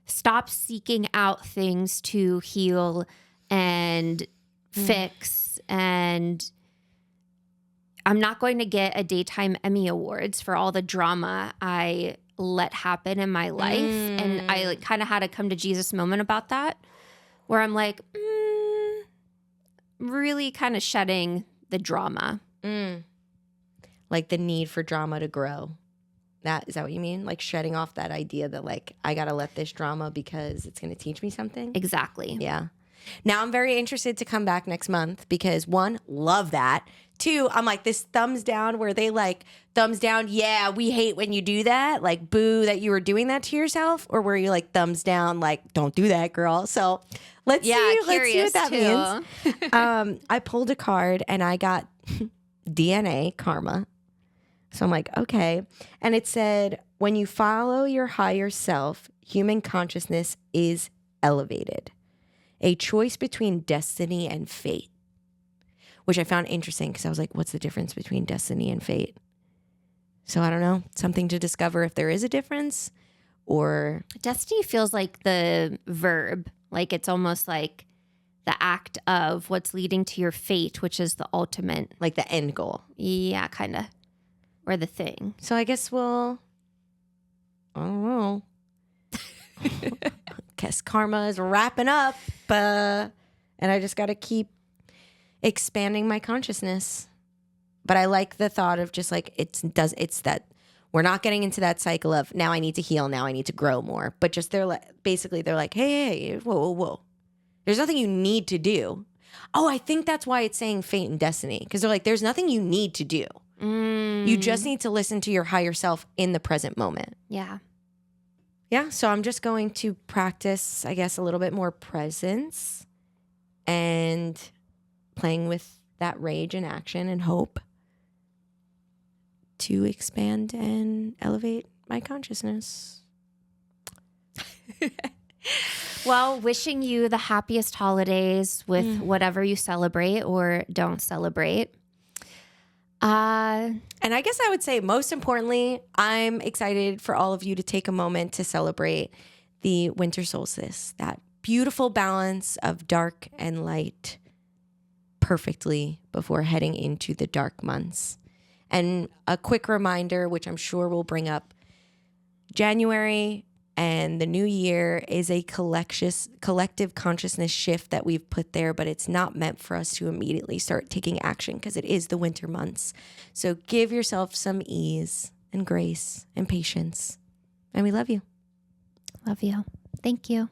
stop seeking out things to heal and fix. And I'm not going to get a Daytime Emmy Awards for all the drama I let happen in my life. And I like kind of had a come to Jesus moment about that, where I'm like, really kind of shedding the drama. Like the need for drama to grow. Is that what you mean? Like shedding off that idea that like, I got to let this drama because it's going to teach me something? Exactly. Yeah. Now I'm very interested to come back next month because 1, love that. 2, I'm like this thumbs down where they like thumbs down. Yeah, we hate when you do that. Like boo that you were doing that to yourself, or were you like thumbs down? Like don't do that, girl. So let's see what that means. I pulled a card and I got DNA karma. So I'm like, okay. And it said, when you follow your higher self, human consciousness is elevated. A choice between destiny and fate, which I found interesting because I was like, what's the difference between destiny and fate? So I don't know, something to discover if there is a difference, or... Destiny feels like the verb, like it's almost like the act of what's leading to your fate, which is the ultimate. Like the end goal. Yeah, kind of. Or the thing. So I guess I don't know. Guess karma is wrapping up, and I just got to keep expanding my consciousness. But I like the thought of just like it's that we're not getting into that cycle of now I need to heal, now I need to grow more. But just they're like hey, whoa. There's nothing you need to do. Oh, I think that's why it's saying fate and destiny, because they're like there's nothing you need to do. You just need to listen to your higher self in the present moment. Yeah. Yeah, so I'm just going to practice, I guess, a little bit more presence and playing with that rage and action and hope to expand and elevate my consciousness. Well, wishing you the happiest holidays with whatever you celebrate or don't celebrate. And I guess I would say most importantly, I'm excited for all of you to take a moment to celebrate the winter solstice, that beautiful balance of dark and light perfectly before heading into the dark months. And a quick reminder, which I'm sure we'll bring up, January and the new year is a collective consciousness shift that we've put there, but it's not meant for us to immediately start taking action because it is the winter months. So give yourself some ease and grace and patience. And we love you. Love you. Thank you.